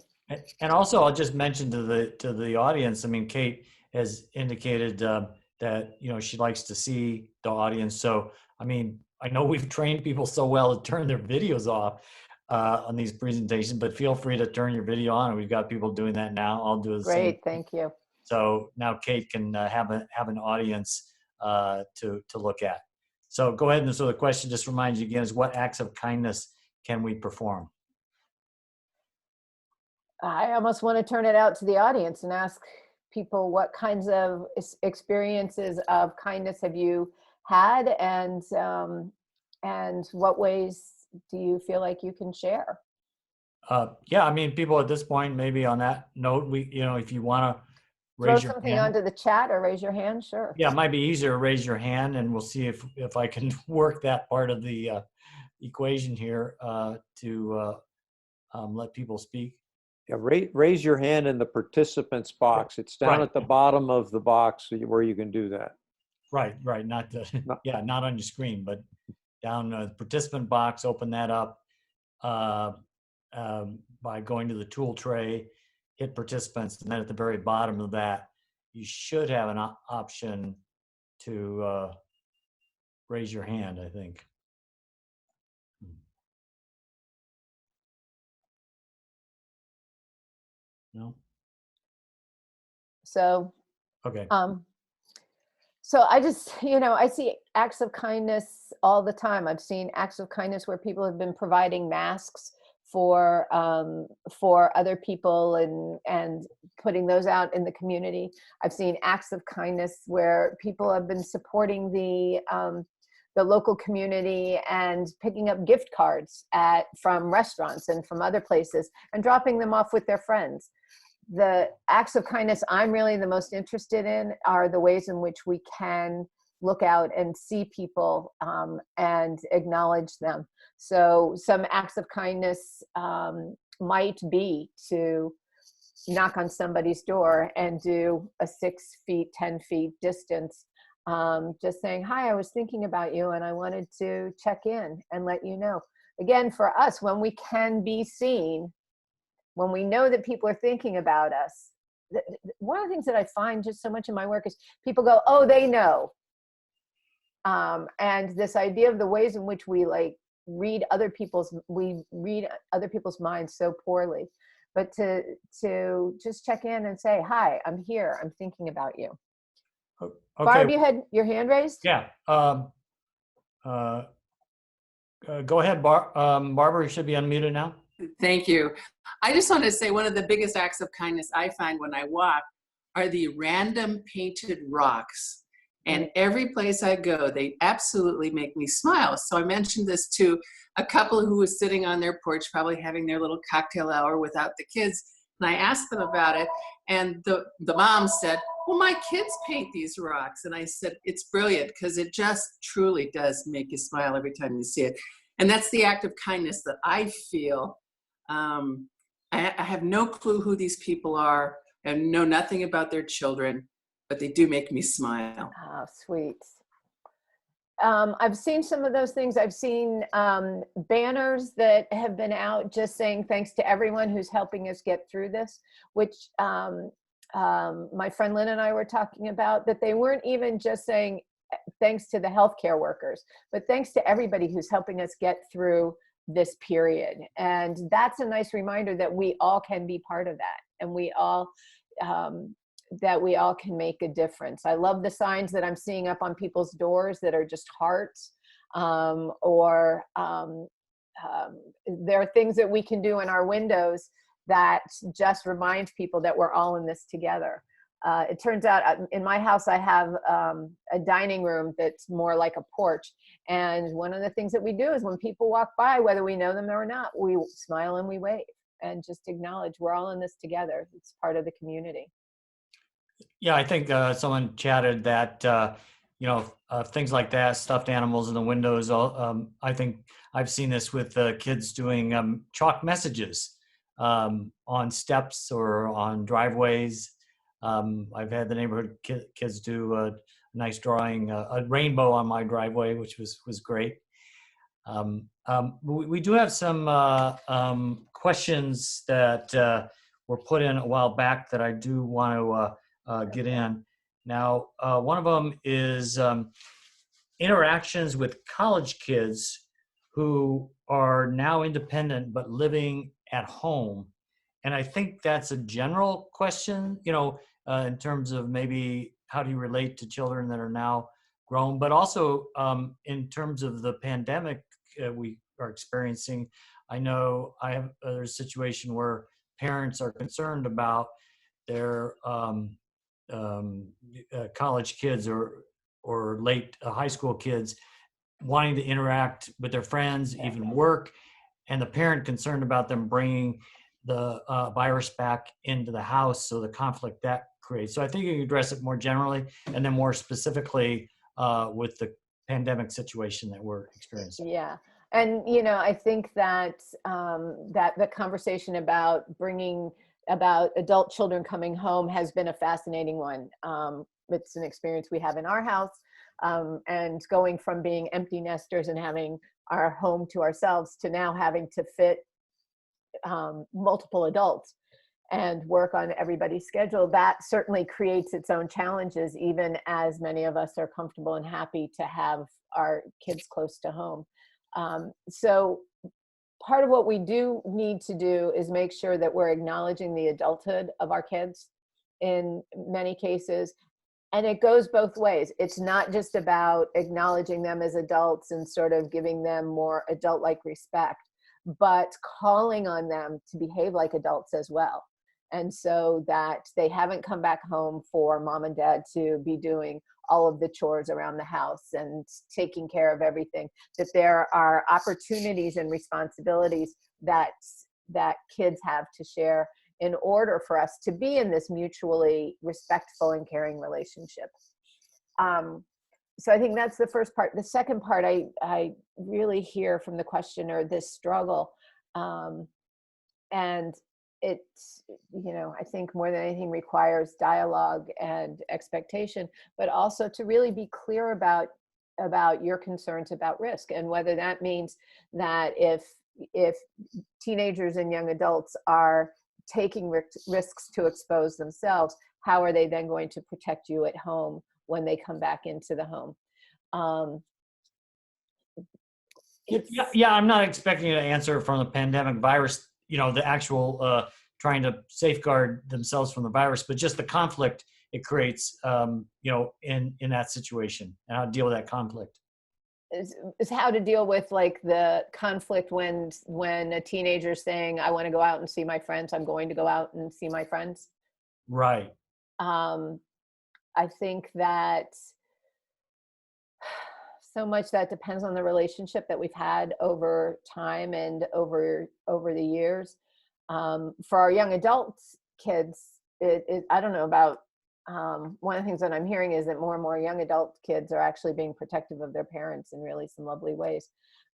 And also, I'll just mention to the audience. I mean, Kate has indicated that she likes to see the audience. So, I mean, I know we've trained people so well to turn their videos off on these presentations, but feel free to turn your video on. We've got people doing that now. I'll do the same. Great, thank you. So now Kate can have an audience to look at. So go ahead. And so the question just reminds you again is, what acts of kindness can we perform? I almost want to turn it out to the audience and ask people, what kinds of experiences of kindness have you had, and what ways do you feel like you can share? Yeah, I mean, people at this point, maybe on that note, if you want to throw raise your something hand onto the chat or raise your hand, sure. Yeah, it might be easier to raise your hand, and we'll see if I can work that part of the equation here to let people speak. Yeah, raise your hand in the participants box. It's down at the bottom of the box where you can do that. Right. Not on your screen, but down the participant box. Open that up by going to the tool tray, hit participants, and then at the very bottom of that, you should have an option to raise your hand, I think. No? So, okay. So I just, I see acts of kindness all the time. I've seen acts of kindness where people have been providing masks for other people and putting those out in the community. I've seen acts of kindness where people have been supporting the local community and picking up gift cards from restaurants and from other places and dropping them off with their friends. The acts of kindness I'm really the most interested in are the ways in which we can look out and see people and acknowledge them. So some acts of kindness might be to knock on somebody's door and do a 6 feet, 10 feet distance, just saying, hi, I was thinking about you and I wanted to check in and let you know. Again, for us, when we can be seen, when we know that people are thinking about us, one of the things that I find just so much in my work is people go, oh, they know. And this idea of the ways in which we read other people's minds so poorly, but to just check in and say, hi, I'm here, I'm thinking about you. Okay. Barb, you had your hand raised? Yeah. Go ahead, Barbara, you should be unmuted now. Thank you. I just want to say one of the biggest acts of kindness I find when I walk are the random painted rocks And every place I go, they absolutely make me smile. So I mentioned this to a couple who was sitting on their porch, probably having their little cocktail hour without the kids. And I asked them about it. And the mom said, well, my kids paint these rocks. And I said, it's brilliant because it just truly does make you smile every time you see it. And that's the act of kindness that I feel. I have no clue who these people are and know nothing about their children, but they do make me smile. Oh, sweet. I've seen some of those things. I've seen banners that have been out just saying thanks to everyone who's helping us get through this, which my friend Lynn and I were talking about, that they weren't even just saying thanks to the healthcare workers, but thanks to everybody who's helping us get through this period. And that's a nice reminder that we all can be part of that, and we all can make a difference. I love the signs that I'm seeing up on people's doors that are just hearts, or there are things that we can do in our windows that just remind people that we're all in this together. It turns out in my house, I have a dining room that's more like a porch. And one of the things that we do is when people walk by, whether we know them or not, we smile and we wave and just acknowledge we're all in this together. It's part of the community. Yeah, I think someone chatted that, things like that, stuffed animals in the windows. I think I've seen this with kids doing chalk messages on steps or on driveways. I've had the neighborhood kids do a nice drawing, a rainbow on my driveway, which was great. We do have some questions that were put in a while back that I do want to get in. Now, one of them is interactions with college kids who are now independent but living at home. And I think that's a general question, in terms of maybe how do you relate to children that are now grown, but also in terms of the pandemic we are experiencing. I know there's a situation where parents are concerned about their college kids or late high school kids wanting to interact with their friends, even work, and the parent concerned about them bringing the virus back into the house, so the conflict that creates. So I think you can address it more generally and then more specifically with the pandemic situation that we're experiencing. Yeah. And, I think that that the conversation about adult children coming home has been a fascinating one. It's an experience we have in our house, and going from being empty nesters and having our home to ourselves to now having to fit multiple adults and work on everybody's schedule. That certainly creates its own challenges, even as many of us are comfortable and happy to have our kids close to home. So part of what we do need to do is make sure that we're acknowledging the adulthood of our kids in many cases. And it goes both ways. It's not just about acknowledging them as adults and sort of giving them more adult-like respect, but calling on them to behave like adults as well. And so that they haven't come back home for mom and dad to be doing all of the chores around the house and taking care of everything, that there are opportunities and responsibilities that kids have to share in order for us to be in this mutually respectful and caring relationship. So I think that's the first part. The second part, I really hear from the questioner this struggle. And it's, I think more than anything requires dialogue and expectation, but also to really be clear about your concerns about risk, and whether that means that if teenagers and young adults are taking risks to expose themselves, how are they then going to protect you at home when they come back into the home? Yeah, I'm not expecting you to answer from the pandemic virus, the actual trying to safeguard themselves from the virus, but just the conflict it creates, in that situation, and how to deal with that conflict. Is how to deal with like the conflict when a teenager's saying, I want to go out and see my friends, I'm going to go out and see my friends. Right. I think that so much that depends on the relationship that we've had over time and over the years. For our young adults kids, I don't know about, one of the things that I'm hearing is that more and more young adult kids are actually being protective of their parents in really some lovely ways.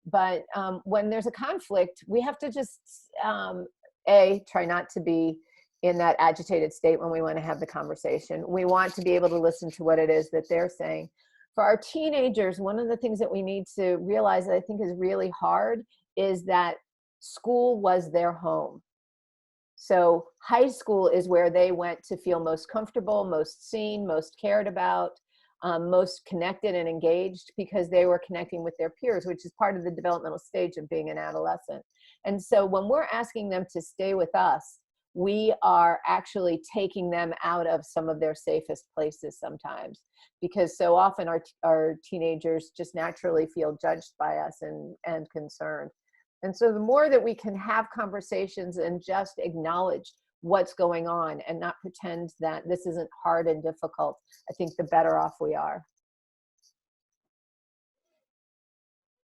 But when there's a conflict, we have to just, try not to be in that agitated state when we want to have the conversation. We want to be able to listen to what it is that they're saying. For our teenagers, one of the things that we need to realize that I think is really hard is that school was their home. So high school is where they went to feel most comfortable, most seen, most cared about, most connected and engaged, because they were connecting with their peers, which is part of the developmental stage of being an adolescent. And so when we're asking them to stay with us, we are actually taking them out of some of their safest places sometimes, because so often our teenagers just naturally feel judged by us and concerned. And so the more that we can have conversations and just acknowledge what's going on and not pretend that this isn't hard and difficult, I think the better off we are.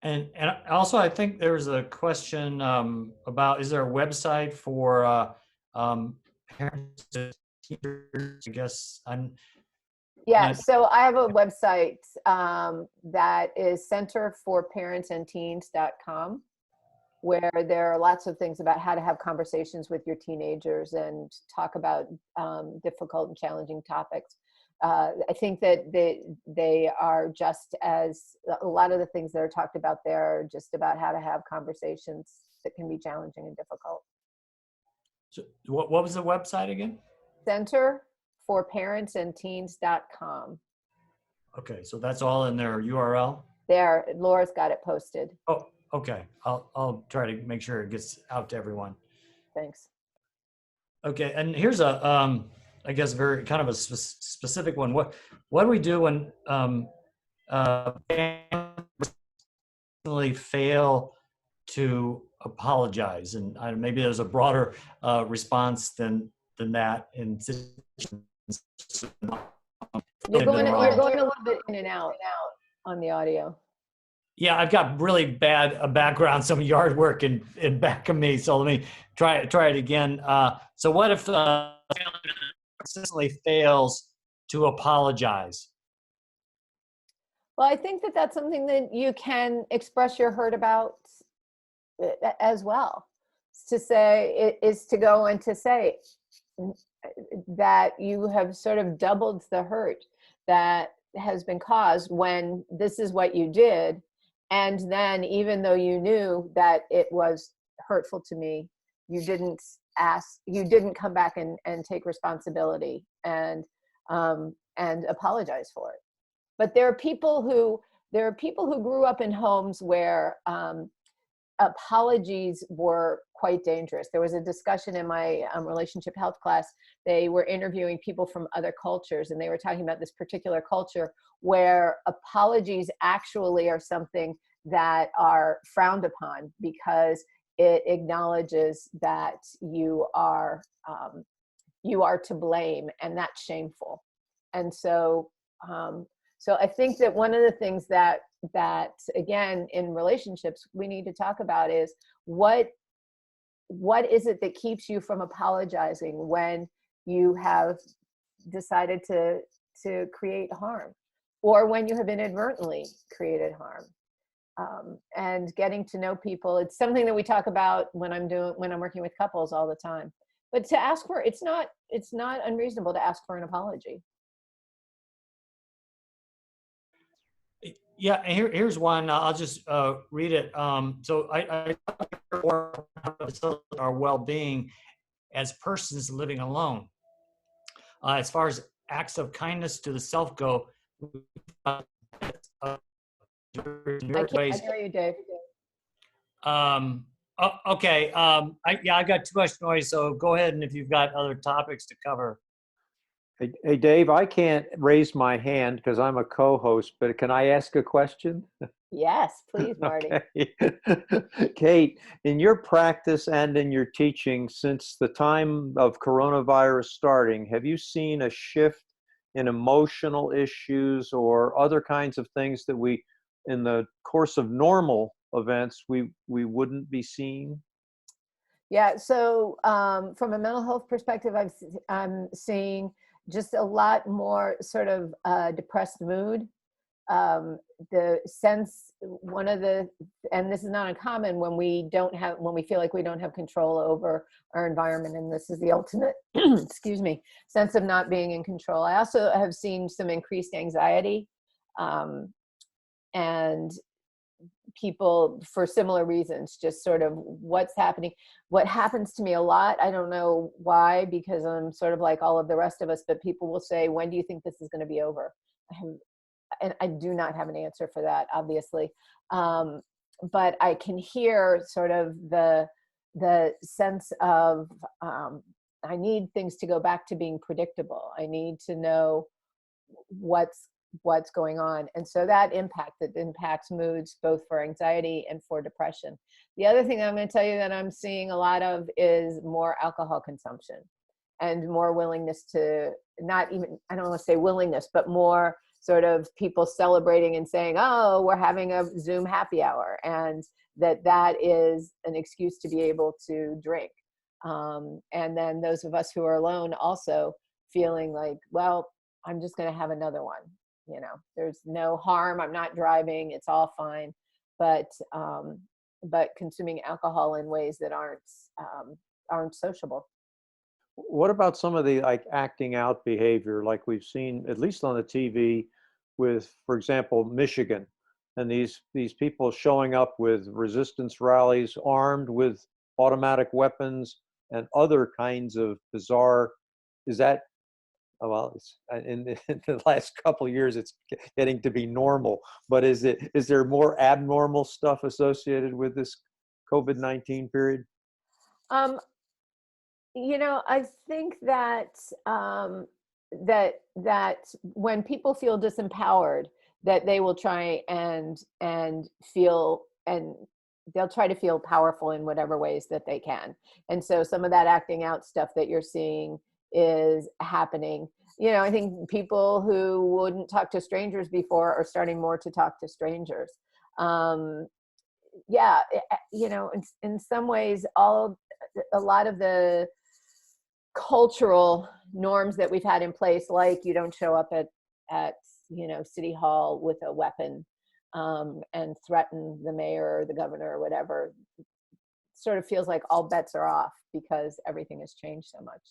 And also, I think there's a question about, is there a website for parents and teachers? I guess Yeah, so I have a website that is centerforparentsandteens.com, where there are lots of things about how to have conversations with your teenagers and talk about difficult and challenging topics. I think that they are just as, a lot of the things that are talked about there are just about how to have conversations that can be challenging and difficult. So what was the website again? Centerforparentsandteens.com. Okay, so that's all in their URL? There, Laura's got it posted. Oh, okay. I'll try to make sure it gets out to everyone. Thanks. Okay, and here's a I guess very kind of a specific one. What do we do when families fail to apologize? And maybe there's a broader response than that in situations. You're going a little bit in and out on the audio. Yeah, I've got really bad background, some yard work in back of me. So let me try it again. So what if consistently fails to apologize? Well, I think that that's something that you can express your hurt about as well. To say is to go and to say that you have sort of doubled the hurt that has been caused when this is what you did. And then even though you knew that it was hurtful to me, you didn't come back and take responsibility and apologize for it. But there are people who grew up in homes where apologies were quite dangerous. There was a discussion in my relationship health class. They were interviewing people from other cultures, and they were talking about this particular culture where apologies actually are something that are frowned upon because it acknowledges that you are to blame, and that's shameful. And so I think that one of the things that again in relationships we need to talk about is what is it that keeps you from apologizing when you have decided to create harm, or when you have inadvertently created harm. And getting to know people, it's something that we talk about when I'm working with couples all the time. But to ask for, it's not unreasonable to ask for an apology. Yeah, and here's one. I'll just read it. So I our well-being as persons living alone. As far as acts of kindness to the self go, I can't hear you, Dave. Okay. I've got too much noise, so go ahead, and if you've got other topics to cover. Hey, Dave, I can't raise my hand because I'm a co-host, but can I ask a question? Yes, please, Marty. Okay. Kate, in your practice and in your teaching since the time of coronavirus starting, have you seen a shift in emotional issues or other kinds of things that we in the course of normal events, we wouldn't be seeing? Yeah, so from a mental health perspective, I'm seeing just a lot more sort of depressed mood. The sense, and this is not uncommon when we feel like we don't have control over our environment, and this is the ultimate, excuse me, sense of not being in control. I also have seen some increased anxiety, and people for similar reasons, just sort of what's happening. What happens to me a lot, I don't know why, because I'm sort of like all of the rest of us, but people will say, when do you think this is going to be over? And I do not have an answer for that, obviously. But I can hear sort of the sense of, I need things to go back to being predictable. I need to know what's going on. And so that impacts moods, both for anxiety and for depression. The other thing I'm going to tell you that I'm seeing a lot of is more alcohol consumption and more willingness to, not even, I don't want to say willingness, but more sort of people celebrating and saying, oh, we're having a Zoom happy hour, and that is an excuse to be able to drink. And then those of us who are alone also feeling like, well, I'm just going to have another one. You know, there's no harm. I'm not driving. It's all fine. But consuming alcohol in ways that aren't sociable. What about some of the like acting out behavior, like we've seen at least on the TV with, for example, Michigan, and these people showing up with resistance rallies, armed with automatic weapons and other kinds of bizarre? Is that, well, it's, in the last couple of years, it's getting to be normal. But is there more abnormal stuff associated with this COVID-19 period? You know, I think that that when people feel disempowered, that they will try and feel, and they'll try to feel powerful in whatever ways that they can. And so some of that acting out stuff that you're seeing is happening. You know, I think people who wouldn't talk to strangers before are starting more to talk to strangers. Yeah, you know, in some ways, a lot of the cultural norms that we've had in place, like you don't show up at you know, City Hall with a weapon and threaten the mayor or the governor or whatever, sort of feels like all bets are off because everything has changed so much.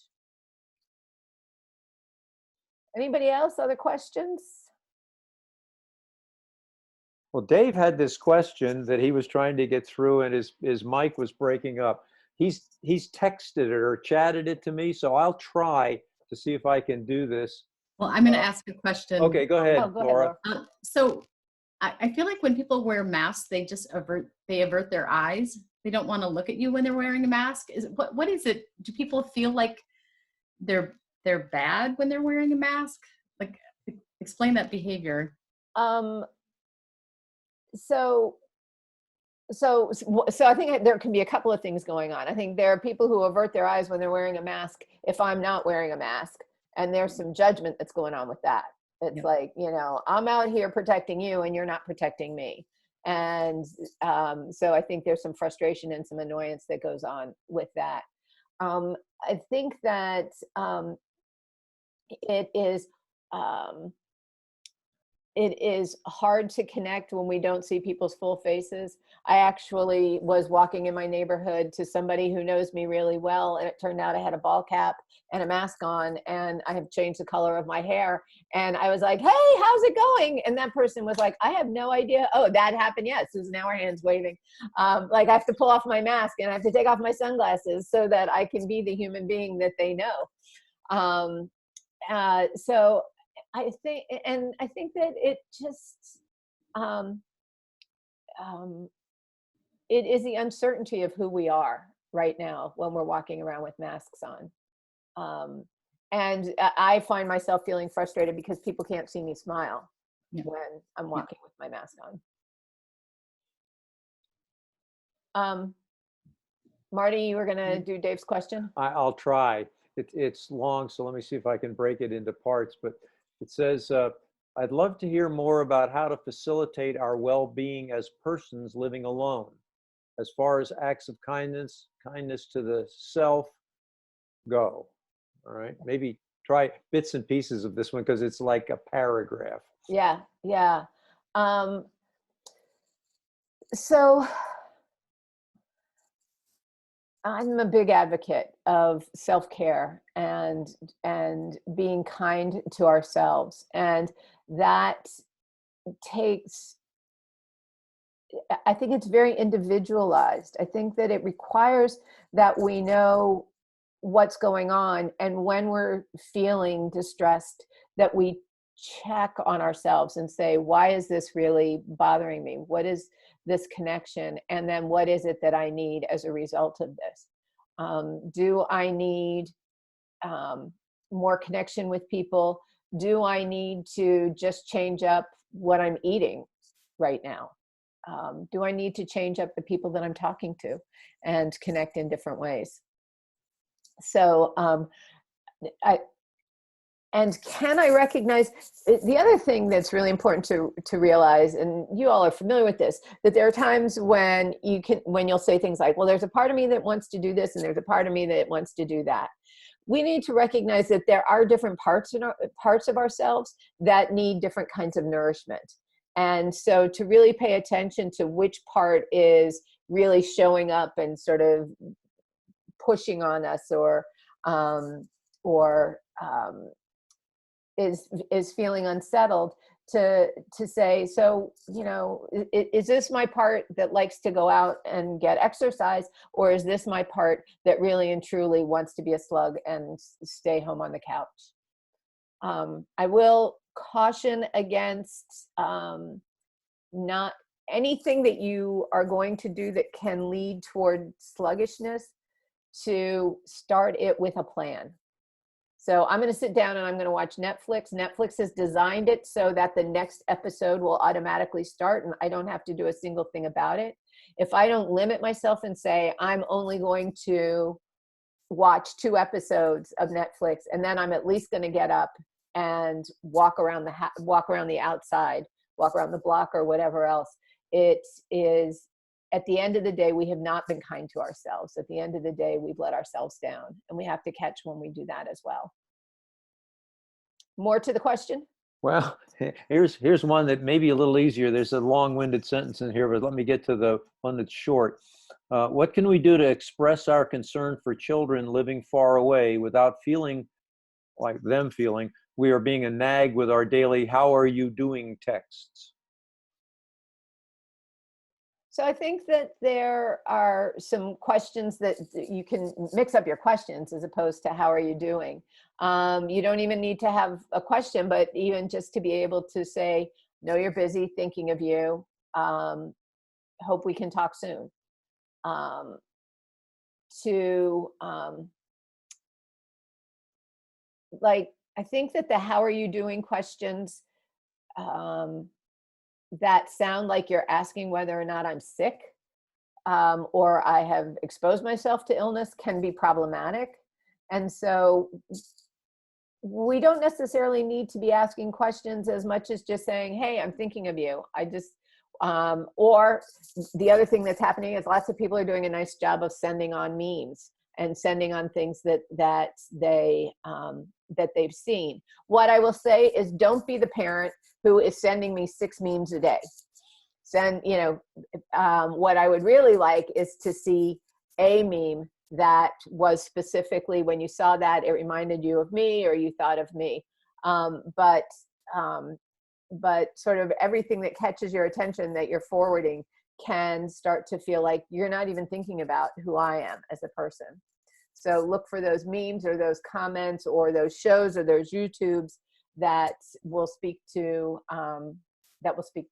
Anybody else? Other questions? Well, Dave had this question that he was trying to get through, and his mic was breaking up. He's texted it or chatted it to me, so I'll try to see if I can do this. Well, I'm going to ask a question. Okay, go ahead, Oh, go ahead, Laura. Laura. So I feel like when people wear masks, they just avert their eyes. They don't want to look at you when they're wearing a mask. What is it? Do people feel like they're bad when they're wearing a mask? Like, explain that behavior. So I think there can be a couple of things going on. I think there are people who avert their eyes when they're wearing a mask if I'm not wearing a mask, and there's some judgment that's going on with that. It's like, you know, I'm out here protecting you and you're not protecting me. And so I think there's some frustration and some annoyance that goes on with that. I think that it is hard to connect when we don't see people's full faces. I actually was walking in my neighborhood to somebody who knows me really well, and it turned out I had a ball cap and a mask on, and I have changed the color of my hair. And I was like, hey, how's it going? And that person was like, I have no idea. Oh, that happened. Yes. Yeah. Susan, now our hands waving. Like I have to pull off my mask and I have to take off my sunglasses so that I can be the human being that they know. So I think that it just, it is the uncertainty of who we are right now when we're walking around with masks on. And I find myself feeling frustrated because people can't see me smile when I'm walking with my mask on. Marty, you were gonna do Dave's question? I'll try. It's long, so let me see if I can break it into parts. But it says, I'd love to hear more about how to facilitate our well-being as persons living alone, as far as acts of kindness to the self go. All right, maybe try bits and pieces of this one because it's like a paragraph. Yeah, yeah. So I'm a big advocate of self-care and being kind to ourselves, and that takes, I think it's very individualized. I think that it requires that we know what's going on, and when we're feeling distressed, that we check on ourselves and say, why is this really bothering me? What is this connection? And then what is it that I need as a result of this? Do I need more connection with people? Do I need to just change up what I'm eating right now? Do I need to change up the people that I'm talking to and connect in different ways? So can I recognize, the other thing that's really important to realize, and you all are familiar with this, that there are times when you'll say things like, well, there's a part of me that wants to do this, and there's a part of me that wants to do that. We need to recognize that there are different parts of ourselves that need different kinds of nourishment. And so to really pay attention to which part is really showing up and sort of pushing on us, or is feeling unsettled, to say, so, is this my part that likes to go out and get exercise, or is this my part that really and truly wants to be a slug and stay home on the couch? I will caution against not anything that you are going to do that can lead toward sluggishness, to start it with a plan. So I'm going to sit down and I'm going to watch Netflix. Netflix has designed it so that the next episode will automatically start and I don't have to do a single thing about it. If I don't limit myself and say, I'm only going to watch 2 episodes of Netflix, and then I'm at least going to get up and walk around the outside, walk around the block or whatever else, it is, at the end of the day, we have not been kind to ourselves. At the end of the day, we've let ourselves down, and we have to catch when we do that as well. More to the question? Well, here's one that may be a little easier. There's a long-winded sentence in here, but let me get to the one that's short. What can we do to express our concern for children living far away without feeling like them feeling we are being a nag with our daily "how are you doing" texts? So I think that there are some questions that you can mix up your questions as opposed to how are you doing. You don't even need to have a question, but even just to be able to say, know you're busy, thinking of you, hope we can talk soon. I think that the how are you doing questions that sound like you're asking whether or not I'm sick, or I have exposed myself to illness, can be problematic. And so we don't necessarily need to be asking questions as much as just saying, hey, I'm thinking of you. Or the other thing that's happening is lots of people are doing a nice job of sending on memes and sending on things that they've seen. What I will say is, don't be the parent who is sending me 6 memes a day. What I would really like is to see a meme that was specifically, when you saw that, it reminded you of me or you thought of me. But sort of everything that catches your attention that you're forwarding can start to feel like you're not even thinking about who I am as a person. So look for those memes or those comments or those shows or those YouTubes that will speak to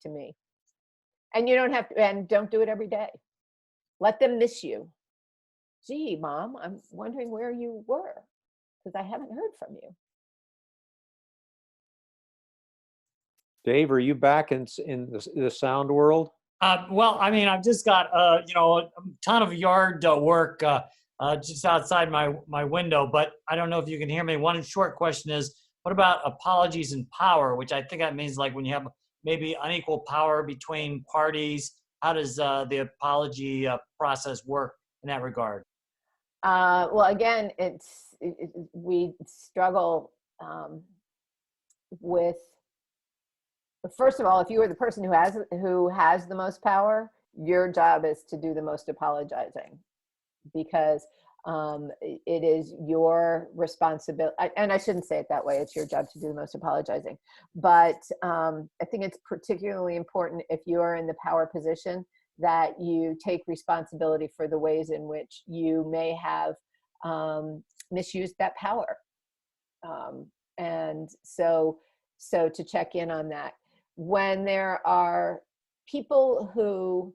me. And you don't have to, and don't do it every day. Let them miss you. Gee, Mom, I'm wondering where you were because I haven't heard from you. Dave, are you back in the sound world? Well, I mean, I've just got a ton of yard work just outside my window, but I don't know if you can hear me. One short question is, What about apologies and power, which I think that means like when you have maybe unequal power between parties, how does the apology process work in that regard? Well, again, we struggle with, first of all, if you are the person who has the most power, your job is to do the most apologizing, because it is your responsibility. And I shouldn't say it that way. It's your job to do the most apologizing. But I think it's particularly important if you are in the power position that you take responsibility for the ways in which you may have misused that power. And so to check in on that. When there are people who,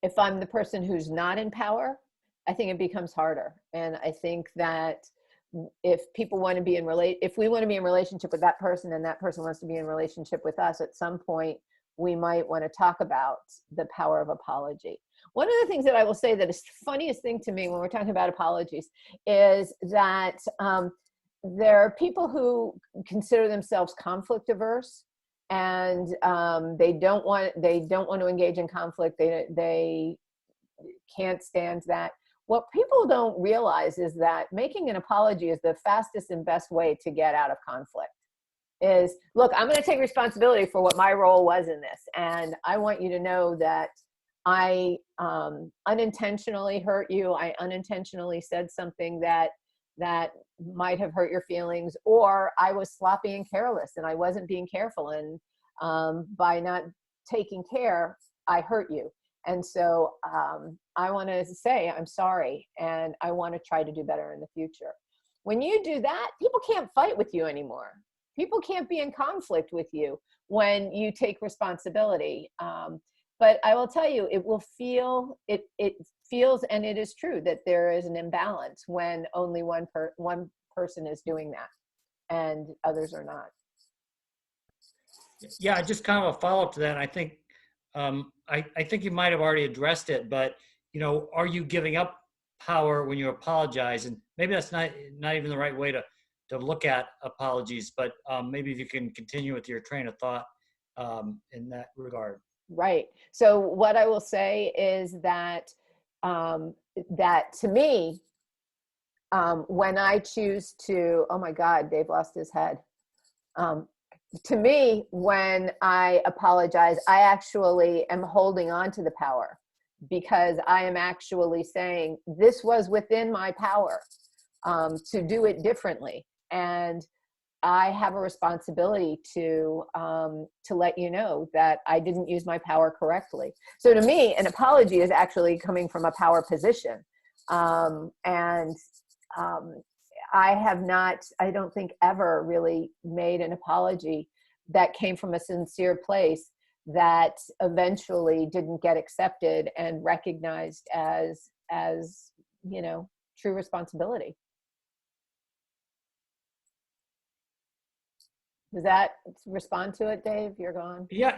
if I'm the person who's not in power, I think it becomes harder. And I think that if people want to be if we want to be in relationship with that person and that person wants to be in relationship with us, at some point, we might want to talk about the power of apology. One of the things that I will say that is the funniest thing to me when we're talking about apologies is that there are people who consider themselves conflict averse, and they don't want to engage in conflict. They can't stand that. What people don't realize is that making an apology is the fastest and best way to get out of conflict. Is, look, I'm going to take responsibility for what my role was in this, and I want you to know that I unintentionally hurt you. I unintentionally said something that might have hurt your feelings, or I was sloppy and careless and I wasn't being careful, and by not taking care, I hurt you. And so I want to say I'm sorry, and I want to try to do better in the future. When you do that, people can't fight with you anymore. People can't be in conflict with you when you take responsibility. But I will tell you, it feels, and it is true, that there is an imbalance when only one person is doing that and others are not. Yeah, just kind of a follow-up to that. I think I think you might have already addressed it, but are you giving up power when you apologize? And maybe that's not even the right way to look at apologies, but maybe if you can continue with your train of thought in that regard. Right. So what I will say is that that to me, when I choose to, oh my God, Dave lost his head. To me, when I apologize, I actually am holding on to the power, because I am actually saying this was within my power to do it differently. And I have a responsibility to let you know that I didn't use my power correctly. So to me, an apology is actually coming from a power position. I have not, I don't think, ever really made an apology that came from a sincere place that eventually didn't get accepted and recognized as true responsibility. Does that respond to it, Dave? You're gone. Yeah.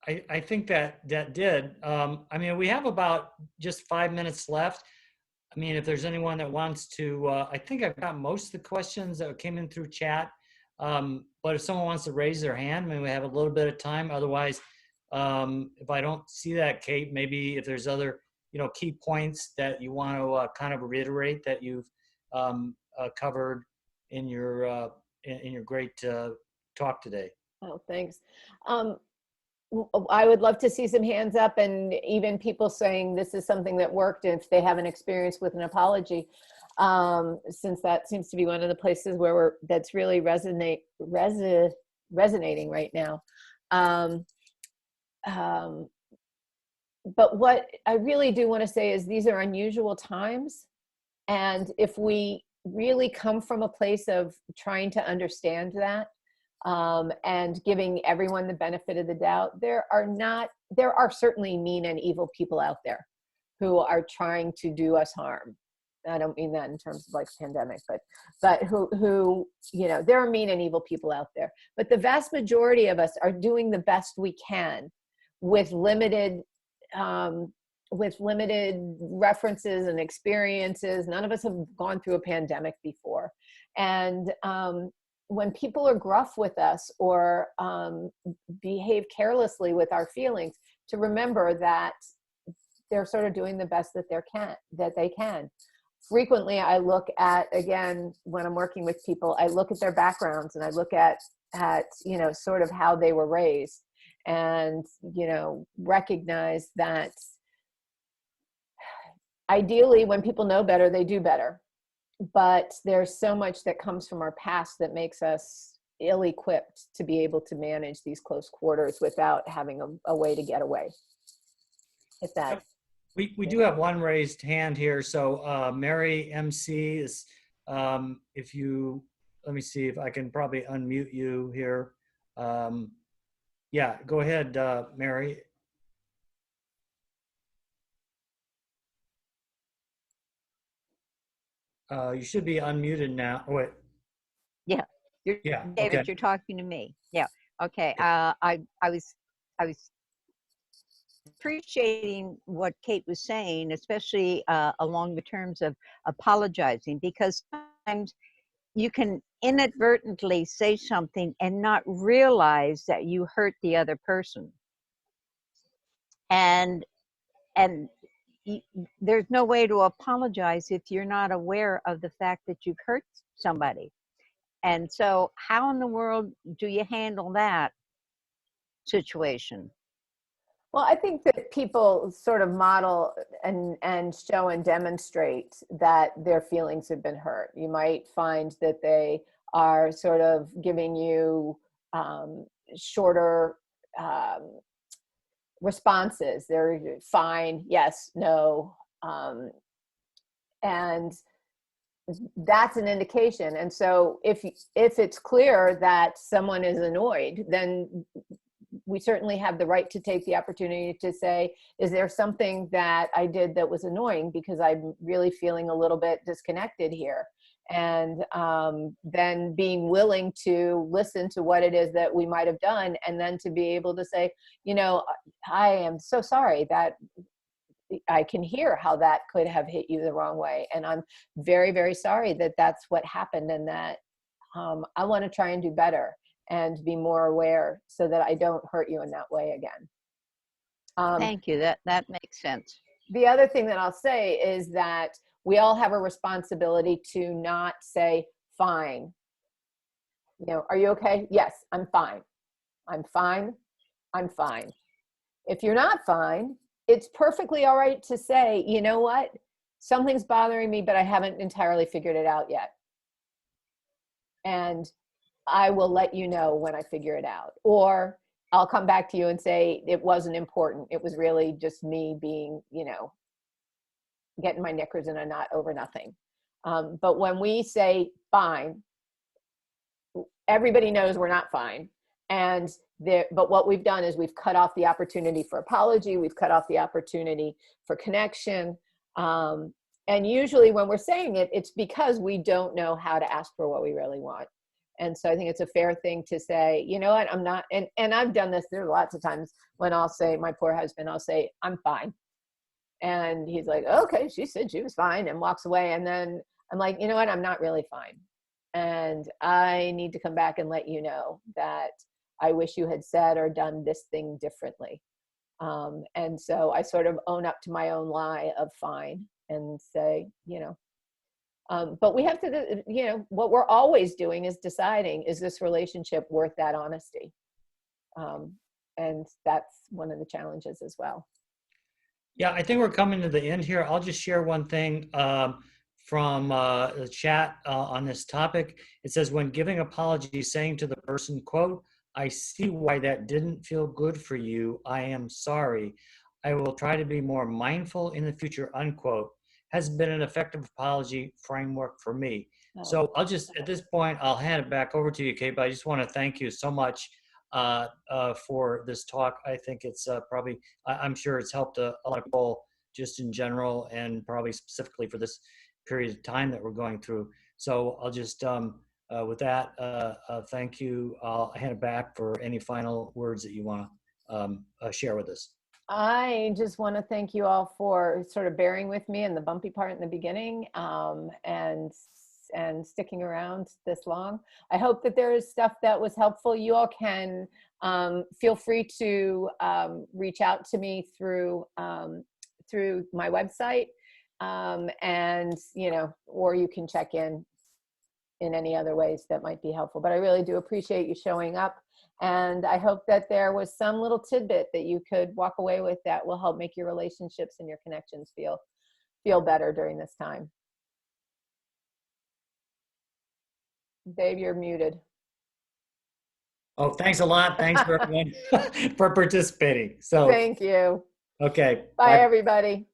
I think that did. I mean, we have about just 5 minutes left. I mean, if there's anyone that wants to, I think I've got most of the questions that came in through chat. But if someone wants to raise their hand, maybe we have a little bit of time. Otherwise, if I don't see that, Kate, maybe if there's other, key points that you want to kind of reiterate that you've covered in your great talk today. Oh, thanks. I would love to see some hands up, and even people saying this is something that worked if they have an experience with an apology, since that seems to be one of the places where that's really resonating right now. But what I really do want to say is these are unusual times, and if we really come from a place of trying to understand that, and giving everyone the benefit of the doubt, there are certainly mean and evil people out there who are trying to do us harm. I don't mean that in terms of like pandemic, but who there are mean and evil people out there. But the vast majority of us are doing the best we can with limited with limited references and experiences. None of us have gone through a pandemic before. And when people are gruff with us or behave carelessly with our feelings, to remember that they're sort of doing the best that they can. Frequently, I look at, again, when I'm working with people, I look at their backgrounds and I look at sort of how they were raised, and recognize that ideally when people know better, they do better. But there's so much that comes from our past that makes us ill-equipped to be able to manage these close quarters without having a way to get away. If that. We do have one raised hand here. So Mary MC is, if you, let me see if I can probably unmute you here. Yeah, go ahead, Mary. You should be unmuted now. Oh, wait. Yeah. Yeah. David, Okay. you're talking to me. Yeah. Okay. I was appreciating what Kate was saying, especially along the terms of apologizing, because sometimes you can inadvertently say something and not realize that you hurt the other person. And there's no way to apologize if you're not aware of the fact that you've hurt somebody. And so how in the world do you handle that situation? Well, I think that people sort of model and show and demonstrate that their feelings have been hurt. You might find that they are sort of giving you shorter responses. They're fine, yes, no, and that's an indication. And so if it's clear that someone is annoyed, then we certainly have the right to take the opportunity to say, is there something that I did that was annoying, because I'm really feeling a little bit disconnected here? And then being willing to listen to what it is that we might have done, and then to be able to say, I am so sorry that I can hear how that could have hit you the wrong way. And I'm very, very sorry that that's what happened, and that I want to try and do better and be more aware so that I don't hurt you in that way again. Thank you. That makes sense. The other thing that I'll say is that we all have a responsibility to not say, fine. Are you okay? Yes, I'm fine. I'm fine. I'm fine. If you're not fine, it's perfectly all right to say, you know what? Something's bothering me, but I haven't entirely figured it out yet. And I will let you know when I figure it out. Or I'll come back to you and say, it wasn't important. It was really just me being, getting my knickers in a knot over nothing. But when we say fine, everybody knows we're not fine. But what we've done is we've cut off the opportunity for apology. We've cut off the opportunity for connection. And usually when we're saying it, it's because we don't know how to ask for what we really want. And so I think it's a fair thing to say, you know what, I'm not, and I've done this, there are lots of times when I'll say, my poor husband, I'll say, I'm fine. And he's like, okay, she said she was fine, and walks away. And then I'm like, you know what, I'm not really fine. And I need to come back and let you know that I wish you had said or done this thing differently. And so I sort of own up to my own lie of fine and say, but we have to, what we're always doing is deciding, is this relationship worth that honesty? And that's one of the challenges as well. Yeah, I think we're coming to the end here. I'll just share one thing from the chat on this topic. It says, when giving apology, saying to the person, quote, I see why that didn't feel good for you. I am sorry. I will try to be more mindful in the future, unquote, has been an effective apology framework for me. Oh. So I'll just, at this point, I'll hand it back over to you, Kate, but I just want to thank you so much for this talk. I think it's probably, I'm sure it's helped a lot of people just in general, and probably specifically for this period of time that we're going through. So I'll just, with that, thank you. I'll hand it back for any final words that you want to share with us. I just want to thank you all for sort of bearing with me in the bumpy part in the beginning, and sticking around this long. I hope that there is stuff that was helpful. You all can feel free to reach out to me through my website, and or you can check in any other ways that might be helpful. But I really do appreciate you showing up. And I hope that there was some little tidbit that you could walk away with that will help make your relationships and your connections feel better during this time. Dave, you're muted. Oh, thanks a lot. Thanks for everyone for participating. So Thank you. okay. Bye, everybody.